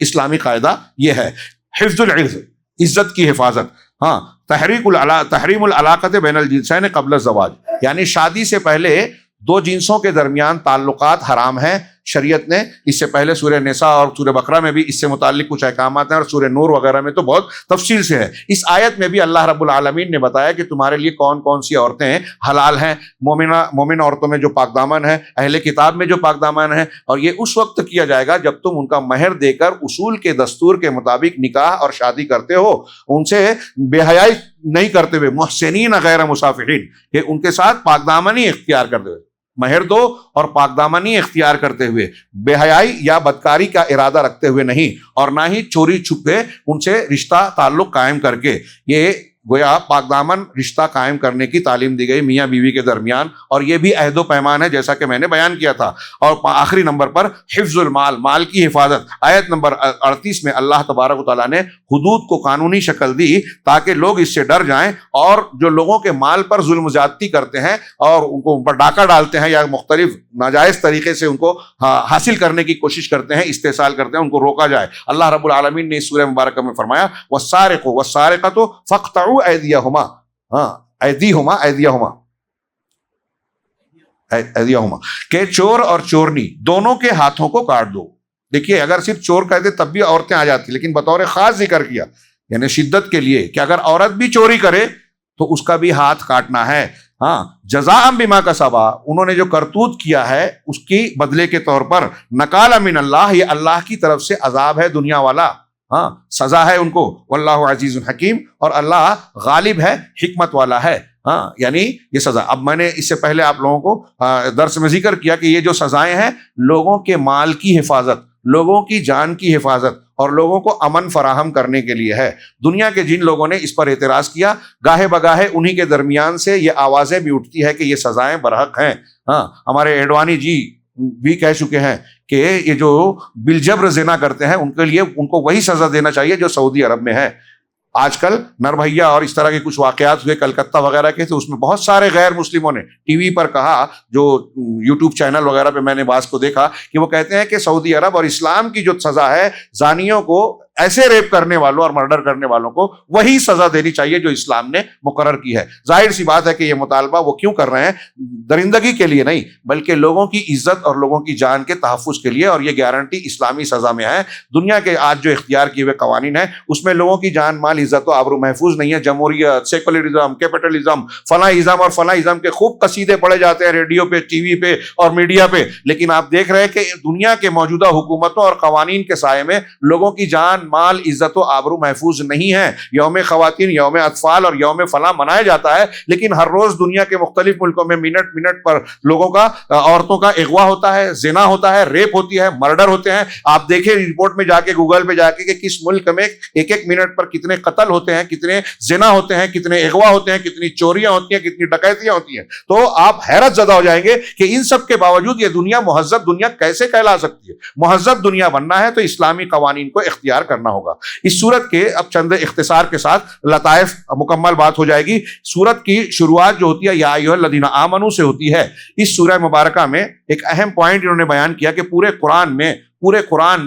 اسلامی قاعدہ یہ ہے. حفظ العرض، عزت کی حفاظت. ہاں تحریم العلاقت بین الجنسین قبل الزواج، یعنی شادی سے پہلے دو جنسوں کے درمیان تعلقات حرام ہیں. شریعت نے اس سے پہلے سورہ نساء اور سورہ بقرہ میں بھی اس سے متعلق کچھ احکامات ہیں، اور سورہ نور وغیرہ میں تو بہت تفصیل سے ہے. اس آیت میں بھی اللہ رب العالمین نے بتایا کہ تمہارے لیے کون کون سی عورتیں حلال ہیں. مومن عورتوں میں جو پاک دامن ہے، اہل کتاب میں جو پاک دامن ہے، اور یہ اس وقت کیا جائے گا جب تم ان کا مہر دے کر اصول کے دستور کے مطابق نکاح اور شادی کرتے ہو، ان سے بے حیائی نہیں کرتے ہوئے، محسنین غیر مسافحین، کہ ان کے ساتھ پاک دامنی اختیار کرتے ہوئے، مہر دو اور پاک دامنی اختیار کرتے ہوئے، بے حیائی یا بدکاری کا ارادہ رکھتے ہوئے نہیں، اور نہ ہی چوری چھپے ان سے رشتہ تعلق قائم کر کے. یہ گویا پاک دامن رشتہ قائم کرنے کی تعلیم دی گئی میاں بیوی کے درمیان، اور یہ بھی عہد و پیمان ہے جیسا کہ میں نے بیان کیا تھا. اور آخری نمبر پر حفظ المال، مال کی حفاظت. آیت نمبر 38 میں اللہ تبارک و تعالیٰ نے حدود کو قانونی شکل دی تاکہ لوگ اس سے ڈر جائیں، اور جو لوگوں کے مال پر ظلم زیادتی کرتے ہیں اور ان کو پر ڈاکہ ڈالتے ہیں یا مختلف ناجائز طریقے سے ان کو حاصل کرنے کی کوشش کرتے ہیں، استحصال کرتے ہیں، ان کو روکا جائے. اللہ رب العالمین نے اس سورہ مبارکہ میں فرمایا والسارق والسارقۃ فاقطعوا ایدیہما، ایدیہما، کہ چور اور چورنی دونوں کے ہاتھوں کو کاٹ دو. دیکھیے اگر صرف چور کہتے تب بھی عورتیں آ جاتی، لیکن بطور خاص ذکر کیا، یعنی شدت کے لیے، کہ اگر عورت بھی چوری کرے تو اس کا بھی ہاتھ کاٹنا ہے. ہاں جزاء بما کسبا، انہوں نے جو کرتوت کیا ہے اس کی بدلے کے طور پر. نکال من اللہ، یہ اللہ کی طرف سے عذاب ہے دنیا والا، ہاں سزا ہے ان کو. واللہ عزیز حکیم، اور اللہ غالب ہے، حکمت والا ہے. ہاں یعنی یہ سزا. اب میں نے اس سے پہلے آپ لوگوں کو درس میں ذکر کیا کہ یہ جو سزائیں ہیں لوگوں کے مال کی حفاظت، لوگوں کی جان کی حفاظت اور لوگوں کو امن فراہم کرنے کے لیے ہے. دنیا کے جن لوگوں نے اس پر اعتراض کیا، گاہے بگاہے انہی کے درمیان سے یہ آوازیں بھی اٹھتی ہے کہ یہ سزائیں برحق ہیں. ہاں ہمارے ایڈوانی جی بھی کہہ چکے ہیں کہ یہ جو بالجبر زنا کرتے ہیں ان کے لیے ان کو وہی سزا دینا چاہیے جو سعودی عرب میں ہے. آج کل نربھیا اور اس طرح کے کچھ واقعات ہوئے کلکتہ وغیرہ کے، تو اس میں بہت سارے غیر مسلموں نے ٹی وی پر کہا، جو یوٹیوب چینل وغیرہ پہ میں نے بعض کو دیکھا کہ وہ کہتے ہیں کہ سعودی عرب اور اسلام کی جو سزا ہے زانیوں کو، ایسے ریپ کرنے والوں اور مرڈر کرنے والوں کو وہی سزا دینی چاہیے جو اسلام نے مقرر کی ہے۔ ظاہر سی بات ہے کہ یہ مطالبہ وہ کیوں کر رہے ہیں؟ درندگی کے لیے نہیں، بلکہ لوگوں کی عزت اور لوگوں کی جان کے تحفظ کے لیے، اور یہ گارنٹی اسلامی سزا میں ہے۔ دنیا کے آج جو اختیار کیے ہوئے قوانین ہیں اس میں لوگوں کی جان مال عزت و آبرو محفوظ نہیں ہے۔ جمہوریت، سیکولرزم، کیپٹلزم، فلاں ازم اور فلاں ازم کے خوب قصیدے پڑے جاتے ہیں ریڈیو پہ، ٹی وی پہ اور میڈیا پہ، لیکن آپ دیکھ رہے ہیں کہ دنیا کے موجودہ حکومتوں اور قوانین کے سائے میں لوگوں کی جان مال عزت و آبرو محفوظ نہیں ہے۔ یوم خواتین، یوم اطفال اور یوم فلاں منایا جاتا ہے، لیکن ہر روز دنیا کے مختلف ملکوں میں منٹ منٹ پر لوگوں کا، عورتوں کا اغوا ہوتا ہے، زنا ہوتا ہے، ریپ ہوتی ہے، مرڈر ہوتے ہیں۔ آپ دیکھیں رپورٹ میں جا کے، گوگل پہ جا کے کہ کس ملک میں ایک ایک منٹ پر کتنے قتل ہوتے ہیں، کتنے زنا ہوتے ہیں، کتنے اغوا ہوتے ہیں، کتنی چوریاں ہوتی ہیں، کتنی ڈکیتیاں ہوتی ہیں۔ تو آپ حیرت زدہ ہو جائیں گے کہ ان سب کے باوجود یہ دنیا مہذب دنیا کیسے کہلا سکتی ہے۔ مہذب دنیا بننا ہے تو اسلامی قوانین کو اختیار کرنا ہوگا۔ اس سورت کے اب چند اختصار کے ساتھ لطائف مکمل بات ہو جائے گی۔ سورت کی شروعات جو ہوتی ہے یا ایھا الذین آمنو سے ہوتی ہے۔ اس سورہ مبارکہ میں ایک اہم پوائنٹ انہوں نے بیان کیا کہ پورے قرآن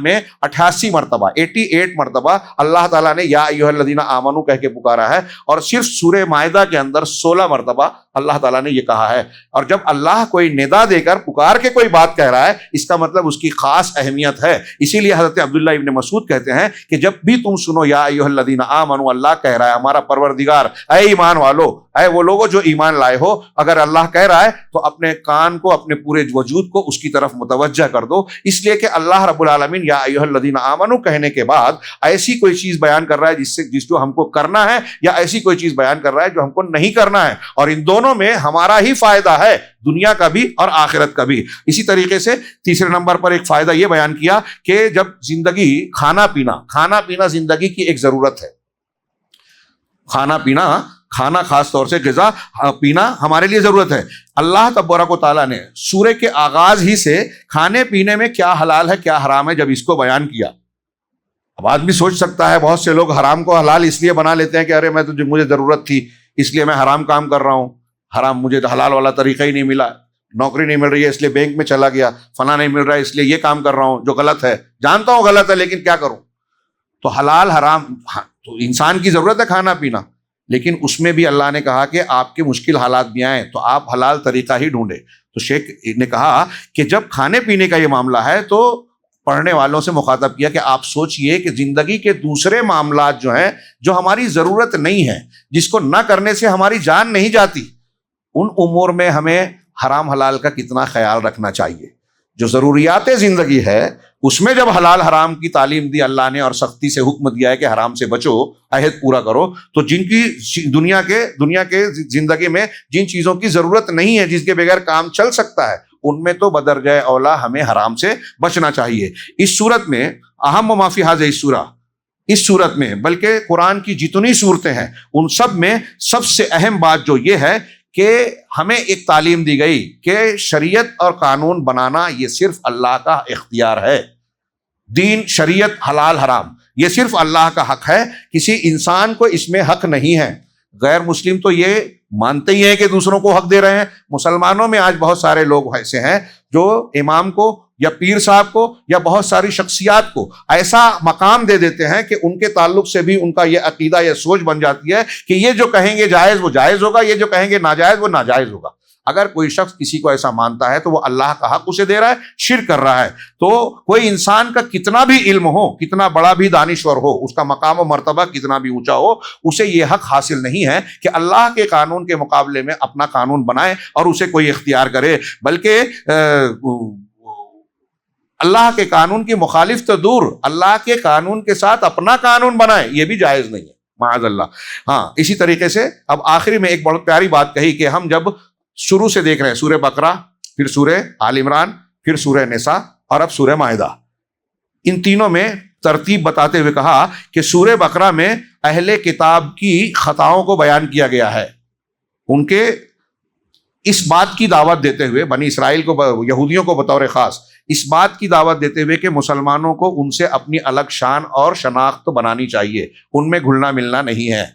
میں 88 مرتبہ 88 مرتبہ اللہ تعالیٰ نے یا ایھا الذین آمنو کہہ کے پکارا ہے، اور صرف سورہ مائدہ کے اندر 16 مرتبہ اللہ تعالیٰ نے یہ کہا ہے۔ اور جب اللہ کوئی ندا دے کر پکار کے کوئی بات کہہ رہا ہے، اس کا مطلب اس کی خاص اہمیت ہے۔ اسی لیے حضرت عبداللہ ابن مسعود کہتے ہیں کہ جب بھی تم سنو یا ایھا الذین آمنو، اللہ کہہ رہا ہے، ہمارا پروردگار، اے ایمان والو، اے وہ لوگوں جو ایمان لائے ہو، اگر اللہ کہہ رہا ہے تو اپنے کان کو، اپنے پورے وجود کو اس کی طرف متوجہ کر دو، اس لیے کہ اللہ رب العالمین یا ایھا الذین آمنو کہنے کے بعد ایسی کوئی چیز بیان کر رہا ہے جس کو ہم کو کرنا ہے، یا ایسی کوئی چیز بیان کر رہا ہے جو ہم کو نہیں کرنا ہے، اور ان دونوں میں ہمارا ہی فائدہ ہے، دنیا کا بھی اور آخرت کا بھی۔ اسی طریقے سے تیسرے نمبر پر ایک فائدہ یہ بیان کیا کہ جب زندگی، کھانا پینا زندگی کی ایک ضرورت ہے۔ کھانا خاص طور سے غذا پینا ہمارے لیے ضرورت ہے۔ اللہ تبارک و تعالیٰ نے سورہ کے آغاز ہی سے کھانے پینے میں کیا حلال ہے کیا حرام ہے جب اس کو بیان کیا۔ اب آدمی سوچ سکتا ہے، بہت سے لوگ حرام کو حلال اس لیے بنا لیتے ہیں کہ ارے مجھے ضرورت تھی اس لیے میں حرام کام کر رہا ہوں، حرام مجھے حلال والا طریقہ ہی نہیں ملا، نوکری نہیں مل رہی ہے اس لیے بینک میں چلا گیا، فلاں نہیں مل رہا ہے اس لیے یہ کام کر رہا ہوں جو غلط ہے، جانتا ہوں غلط ہے لیکن کیا کروں۔ تو حلال حرام، تو انسان کی ضرورت ہے کھانا پینا، لیکن اس میں بھی اللہ نے کہا کہ آپ کے مشکل حالات بھی آئیں تو آپ حلال طریقہ ہی ڈھونڈے۔ تو شیخ نے کہا کہ جب کھانے پینے کا یہ معاملہ ہے تو پڑھنے والوں سے مخاطب کیا کہ آپ سوچئے کہ زندگی کے دوسرے معاملات جو ہیں، جو ہماری ضرورت نہیں ہے، جس کو نہ کرنے سے ہماری جان نہیں جاتی، ان امور میں ہمیں حرام حلال کا کتنا خیال رکھنا چاہیے۔ جو ضروریات زندگی ہے اس میں جب حلال حرام کی تعلیم دی اللہ نے اور سختی سے حکم دیا ہے کہ حرام سے بچو، عہد پورا کرو، تو جن کی دنیا کے زندگی میں جن چیزوں کی ضرورت نہیں ہے، جس کے بغیر کام چل سکتا ہے، ان میں تو بدرجہ اولا ہمیں حرام سے بچنا چاہیے۔ اس صورت میں اہم و ما فی ھذہ السورہ، اس صورت میں بلکہ قرآن کی جتنی صورتیں ہیں ان سب میں سب سے اہم بات جو یہ ہے کہ ہمیں ایک تعلیم دی گئی کہ شریعت اور قانون بنانا یہ صرف اللہ کا اختیار ہے۔ دین، شریعت، حلال حرام یہ صرف اللہ کا حق ہے، کسی انسان کو اس میں حق نہیں ہے۔ غیر مسلم تو یہ مانتے ہی ہیں کہ دوسروں کو حق دے رہے ہیں۔ مسلمانوں میں آج بہت سارے لوگ ایسے ہیں جو امام کو یا پیر صاحب کو یا بہت ساری شخصیات کو ایسا مقام دے دیتے ہیں کہ ان کے تعلق سے بھی ان کا یہ عقیدہ یا سوچ بن جاتی ہے کہ یہ جو کہیں گے جائز وہ جائز ہوگا، یہ جو کہیں گے ناجائز وہ ناجائز ہوگا۔ اگر کوئی شخص کسی کو ایسا مانتا ہے تو وہ اللہ کا حق اسے دے رہا ہے، شرک کر رہا ہے۔ تو کوئی انسان کا کتنا بھی علم ہو، کتنا بڑا بھی دانشور ہو، اس کا مقام و مرتبہ کتنا بھی اونچا ہو، اسے یہ حق حاصل نہیں ہے کہ اللہ کے قانون کے مقابلے میں اپنا قانون بنائے اور اسے کوئی اختیار کرے، بلکہ اللہ کے قانون کی مخالف تو دور، اللہ کے قانون کے ساتھ اپنا قانون بنائے، یہ بھی جائز نہیں ہے، معاذ اللہ۔ ہاں، اسی طریقے سے اب آخری میں ایک بہت پیاری بات کہی کہ ہم جب شروع سے دیکھ رہے ہیں سورہ بقرہ، پھر سورہ آل عمران، پھر سورہ نساء اور اب سورہ مائدہ، ان تینوں میں ترتیب بتاتے ہوئے کہا کہ سورہ بقرہ میں اہل کتاب کی خطاؤں کو بیان کیا گیا ہے، ان کے اس بات کی دعوت دیتے ہوئے بنی اسرائیل کو، یہودیوں کو بطور خاص، اس بات کی دعوت دیتے ہوئے کہ مسلمانوں کو ان سے اپنی الگ شان اور شناخت بنانی چاہیے، ان میں گھلنا ملنا نہیں ہے،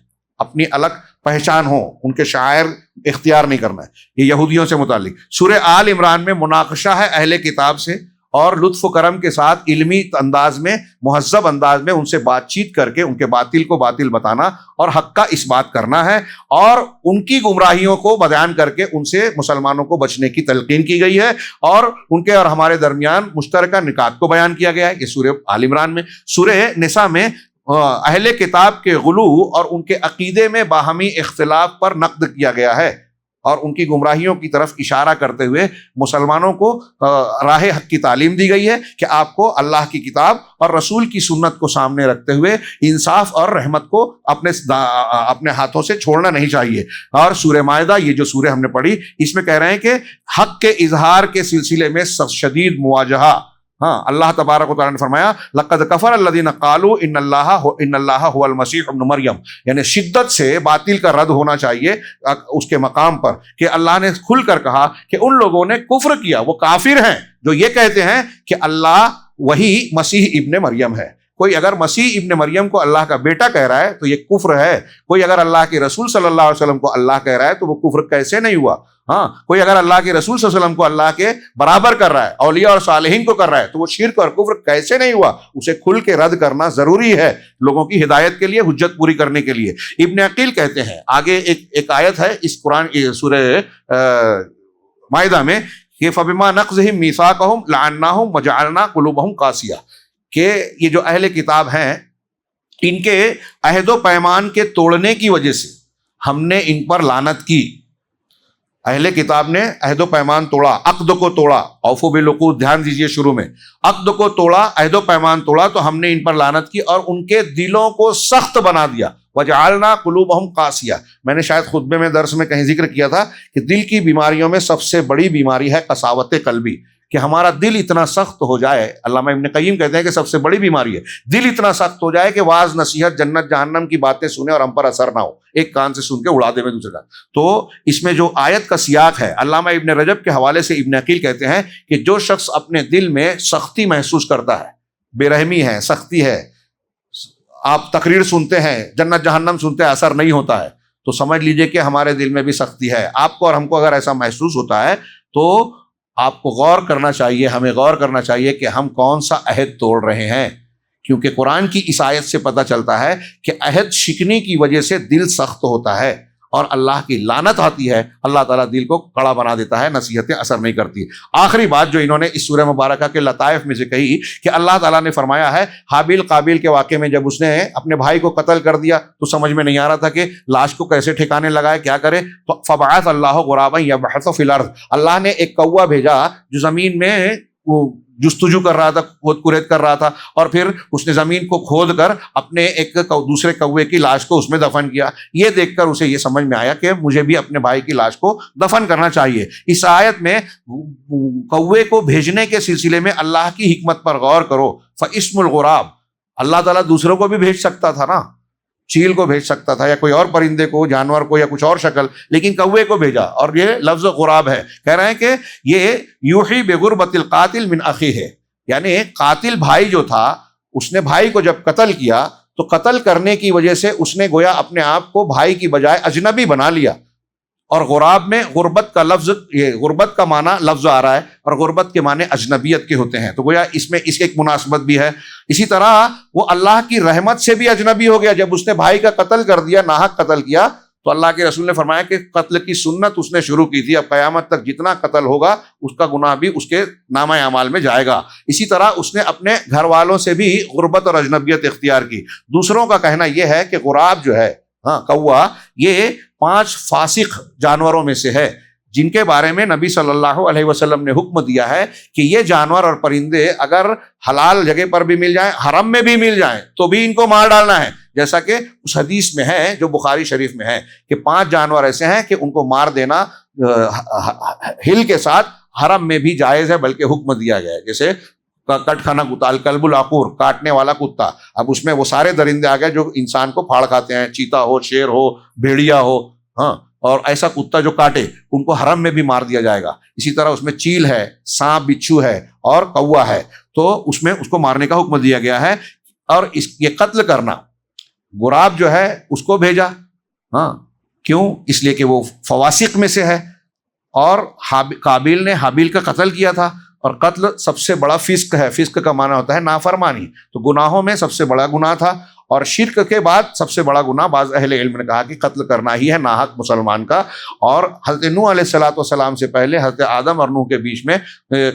اپنی الگ پہچان ہو، ان کے شعائر اختیار نہیں کرنا ہے۔ یہ یہودیوں سے متعلق سورہ آل عمران میں مناقشہ ہے اہل کتاب سے، اور لطف و کرم کے ساتھ علمی انداز میں، مہذب انداز میں ان سے بات چیت کر کے ان کے باطل کو باطل بتانا اور حق کا اس بات کرنا ہے، اور ان کی گمراہیوں کو بیان کر کے ان سے مسلمانوں کو بچنے کی تلقین کی گئی ہے، اور ان کے اور ہمارے درمیان مشترکہ نکات کو بیان کیا گیا ہے۔ یہ سورہ آل عمران میں۔ سورہ نساء میں اہل کتاب کے غلو اور ان کے عقیدے میں باہمی اختلاف پر نقد کیا گیا ہے، اور ان کی گمراہیوں کی طرف اشارہ کرتے ہوئے مسلمانوں کو راہ حق کی تعلیم دی گئی ہے کہ آپ کو اللہ کی کتاب اور رسول کی سنت کو سامنے رکھتے ہوئے انصاف اور رحمت کو اپنے ہاتھوں سے چھوڑنا نہیں چاہیے۔ اور سورہ مائدہ، یہ جو سورہ ہم نے پڑھی، اس میں کہہ رہے ہیں کہ حق کے اظہار کے سلسلے میں شدید مواجہہ، ہاں، اللہ تبارک و تعالیٰ نے فرمایا لقد کفر الذین قالوا ان اللہ هو المسیح ابن مریم، یعنی شدت سے باطل کا رد ہونا چاہیے اس کے مقام پر، کہ اللہ نے کھل کر کہا کہ ان لوگوں نے کفر کیا، وہ کافر ہیں جو یہ کہتے ہیں کہ اللہ وہی مسیح ابن مریم ہے۔ کوئی اگر مسیح ابن مریم کو اللہ کا بیٹا کہہ رہا ہے تو یہ کفر ہے، کوئی اگر اللہ کے رسول صلی اللہ علیہ وسلم کو اللہ کہہ رہا ہے تو وہ کفر کیسے نہیں ہوا؟ ہاں، کوئی اگر اللہ کے رسول صلی اللہ علیہ وسلم کو اللہ کے برابر کر رہا ہے، اولیاء اور صالحین کو کر رہا ہے، تو وہ شرک اور کفر کیسے نہیں ہوا؟ اسے کھل کے رد کرنا ضروری ہے لوگوں کی ہدایت کے لیے، حجت پوری کرنے کے لیے۔ ابن عقیل کہتے ہیں، آگے ایک آیت ہے اس قرآن سورہ مائدہ میں کہ فَبِمَا نَقْضِهِمْ مِيثَاقَهُمْ لَعَنَّاهُمْ وَجَعَلْنَا قُلُوبَهُمْ قَاسِيَةً، کہ یہ جو اہل کتاب ہیں، ان کے عہد و پیمان کے توڑنے کی وجہ سے ہم نے ان پر لعنت کی۔ اہل کتاب نے عہد و پیمان توڑا، عقد کو توڑا، اوفوا بالعقود، دھیان دیجئے شروع میں، عقد کو توڑا، عہد و پیمان توڑا، تو ہم نے ان پر لعنت کی اور ان کے دلوں کو سخت بنا دیا۔ وَجَعَلْنَا قُلُوبَهُمْ قَاسِيَةً، میں نے شاید خطبے میں درس میں کہیں ذکر کیا تھا کہ دل کی بیماریوں میں سب سے بڑی بیماری ہے قساوت قلبی، کہ ہمارا دل اتنا سخت ہو جائے، علامہ ابن قیم کہتے ہیں کہ سب سے بڑی بیماری ہے دل اتنا سخت ہو جائے کہ واعظ نصیحت جنت جہنم کی باتیں سنیں اور ہم پر اثر نہ ہو، ایک کان سے سن کے اڑا دے میں دوسرے کان۔ تو اس میں جو آیت کا سیاق ہے، علامہ ابن رجب کے حوالے سے ابن عقیل کہتے ہیں کہ جو شخص اپنے دل میں سختی محسوس کرتا ہے، بے رحمی ہے، سختی ہے، آپ تقریر سنتے ہیں، جنت جہنم سنتے ہیں، اثر نہیں ہوتا ہے، تو سمجھ لیجئے کہ ہمارے دل میں بھی سختی ہے۔ آپ کو اور ہم کو اگر ایسا محسوس ہوتا ہے تو آپ کو غور کرنا چاہیے، ہمیں غور کرنا چاہیے کہ ہم کون سا عہد توڑ رہے ہیں، کیونکہ قرآن کی اس آیت سے پتہ چلتا ہے کہ عہد شکنی کی وجہ سے دل سخت ہوتا ہے اور اللہ کی لعنت آتی ہے، اللہ تعالیٰ دل کو کڑا بنا دیتا ہے، نصیحتیں اثر نہیں کرتی۔ آخری بات جو انہوں نے اس سورہ مبارکہ کے لطائف میں سے کہی کہ اللہ تعالیٰ نے فرمایا ہے حابیل قابیل کے واقعے میں جب اس نے اپنے بھائی کو قتل کر دیا تو سمجھ میں نہیں آ رہا تھا کہ لاش کو کیسے ٹھکانے لگائے، کیا کرے، تو فبعث اللہ غرابا یبحث فی الارض، اللہ نے ایک کوہ بھیجا جو زمین میں جستجو کر رہا تھا، کھود کرید کر رہا تھا، اور پھر اس نے زمین کو کھود کر اپنے ایک دوسرے کوے کی لاش کو اس میں دفن کیا۔ یہ دیکھ کر اسے یہ سمجھ میں آیا کہ مجھے بھی اپنے بھائی کی لاش کو دفن کرنا چاہیے۔ اس آیت میں کوے کو بھیجنے کے سلسلے میں اللہ کی حکمت پر غور کرو۔ فاسم الغراب، اللہ تعالیٰ دوسروں کو بھی بھیج سکتا تھا نا، چیل کو بھیج سکتا تھا یا کوئی اور پرندے کو، جانور کو، یا کچھ اور شکل، لیکن کوے کو بھیجا، اور یہ لفظ غراب ہے۔ کہہ رہے ہیں کہ یہ یوحی بغربت القاتل من اخیہ، یعنی قاتل بھائی جو تھا، اس نے بھائی کو جب قتل کیا تو قتل کرنے کی وجہ سے اس نے گویا اپنے آپ کو بھائی کی بجائے اجنبی بنا لیا۔ اور غراب میں غربت کا لفظ، یہ غربت کا معنی لفظ آ رہا ہے، اور غربت کے معنی اجنبیت کے ہوتے ہیں، تو گویا اس میں اس کی ایک مناسبت بھی ہے۔ اسی طرح وہ اللہ کی رحمت سے بھی اجنبی ہو گیا، جب اس نے بھائی کا قتل کر دیا، ناحق قتل کیا، تو اللہ کے رسول نے فرمایا کہ قتل کی سنت اس نے شروع کی تھی، اب قیامت تک جتنا قتل ہوگا اس کا گناہ بھی اس کے نامہ اعمال میں جائے گا۔ اسی طرح اس نے اپنے گھر والوں سے بھی غربت اور اجنبیت اختیار کی۔ دوسروں کا کہنا یہ ہے کہ غراب جو ہے، ہاں، کوا، یہ 5 فاسق جانوروں میں سے ہے، جن کے بارے میں نبی صلی اللہ علیہ وسلم نے حکم دیا ہے کہ یہ جانور اور پرندے اگر حلال جگہ پر بھی مل جائیں، حرم میں بھی مل جائیں، تو بھی ان کو مار ڈالنا ہے، جیسا کہ اس حدیث میں ہے جو بخاری شریف میں ہے کہ 5 جانور ایسے ہیں کہ ان کو مار دینا ہل کے ساتھ حرم میں بھی جائز ہے، بلکہ حکم دیا گیا ہے، جیسے کٹ کھانا کتا، الکلب العقور، کاٹنے والا کتا۔ اب اس میں وہ سارے درندے آ گئے جو انسان کو پھاڑ کھاتے ہیں، چیتا ہو، شیر ہو، بھیڑیا ہو، ہاں، اور ایسا کتا جو کاٹے ان کو حرم میں بھی مار دیا جائے گا۔ اسی طرح اس میں چیل ہے، سانپ بچھو ہے، اور کوا ہے تو اس میں اس کو مارنے کا حکم دیا گیا ہے. اور یہ قتل کرنا غراب جو ہے اس کو بھیجا, ہاں کیوں؟ اس لیے کہ وہ فواسق میں سے ہے, اور قابیل نے حابیل کا قتل کیا تھا, اور قتل سب سے بڑا فسق ہے. فسق کا معنی ہوتا ہے نافرمانی, تو گناہوں میں سب سے بڑا گناہ تھا. اور شرک کے بعد سب سے بڑا گناہ بعض اہل علم نے کہا کہ قتل کرنا ہی ہے ناحق مسلمان کا. اور حضرت نوح علیہ الصلوۃ والسلام سے پہلے حضرت آدم اور نوح کے بیچ میں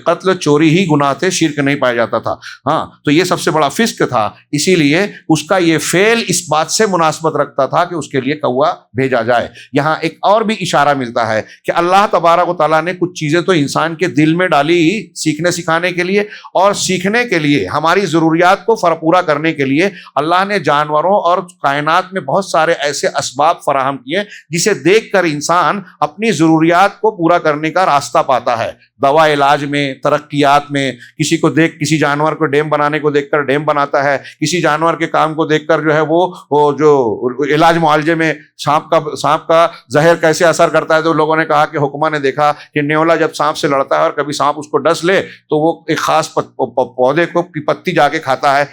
قتل چوری ہی گناہ تھے, شرک نہیں پایا جاتا تھا. ہاں تو یہ سب سے بڑا فسق تھا, اسی لیے اس کا یہ فعل اس بات سے مناسبت رکھتا تھا کہ اس کے لیے کوا بھیجا جائے. یہاں ایک اور بھی اشارہ ملتا ہے کہ اللہ تبارک و تعالیٰ نے کچھ چیزیں تو انسان کے دل میں ڈالی سیکھنے سکھانے کے لیے, اور سیکھنے کے لیے ہماری ضروریات کو پورا کرنے کے لیے اللہ نے جانوروں اور کائنات میں بہت سارے ایسے اسباب فراہم کیے جسے دیکھ کر انسان اپنی ضروریات کو پورا کرنے کا راستہ پاتا ہے. دوا علاج میں, ترقیات میں, کسی کو دیکھ کسی جانور کو ڈیم بنانے کو دیکھ کر ڈیم بناتا ہے, کسی جانور کے کام کو دیکھ کر جو ہے وہ جو علاج معالجے میں سانپ کا زہر کیسے اثر کرتا ہے, تو لوگوں نے کہا کہ حکما نے دیکھا کہ نیولا جب سانپ سے لڑتا ہے اور کبھی سانپ اس کو ڈس لے تو وہ ایک خاص پودے کو کی پتی جا کے کھاتا ہے,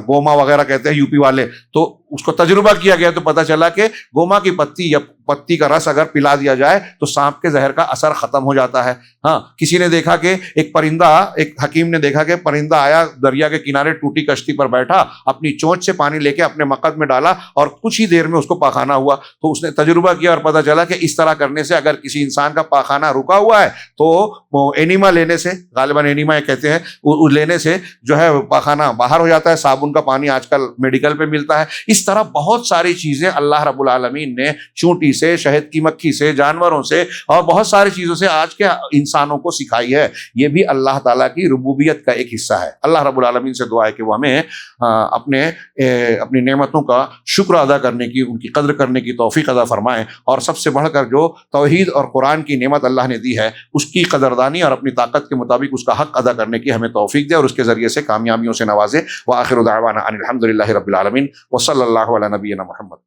گوما وغیرہ کہتے ہیں یو پی والے, تو اس کو تجربہ کیا گیا تو پتا چلا کہ گوما کی پتی یا پتی کا رس اگر پلا دیا جائے تو سانپ کے زہر کا اثر ختم ہو جاتا ہے. ہاں کسی نے دیکھا کہ ایک پرندہ, ایک حکیم نے دیکھا کہ پرندہ آیا دریا کے کنارے ٹوٹی کشتی پر بیٹھا, اپنی چونچ سے پانی لے کے اپنے مقد میں ڈالا اور کچھ ہی دیر میں اس کو پاخانہ ہوا. تو اس نے تجربہ کیا اور پتا چلا کہ اس طرح کرنے سے اگر کسی انسان کا پاخانہ رکا ہوا ہے تو وہ اینیما لینے سے, غالباً اینیما کہتے ہیں, لینے سے جو ہے پاخانہ باہر ہو جاتا ہے. صابن کا پانی آج کل میڈیکل پہ ملتا ہے. اس طرح بہت ساری چیزیں اللہ رب العالمین نے چونٹی سے, شہد کی مکھی سے, جانوروں سے اور بہت ساری چیزوں سے آج کے انسانوں کو سکھائی ہے. یہ بھی اللہ تعالیٰ کی ربوبیت کا ایک حصہ ہے. اللہ رب العالمین سے دعا ہے کہ وہ ہمیں اپنی نعمتوں کا شکر ادا کرنے کی, ان کی قدر کرنے کی توفیق عطا فرمائیں, اور سب سے بڑھ کر جو توحید اور قرآن کی نعمت اللہ نے دی ہے اس کی قدردانی اور اپنی طاقت کے مطابق اس کا حق ادا کرنے کی ہمیں توفیق دے اور اس کے ذریعے سے کامیابیوں سے نوازے. وآخر دعوانا ان الحمد للہ رب العالمین وصلی اللہ علی نبینا محمد.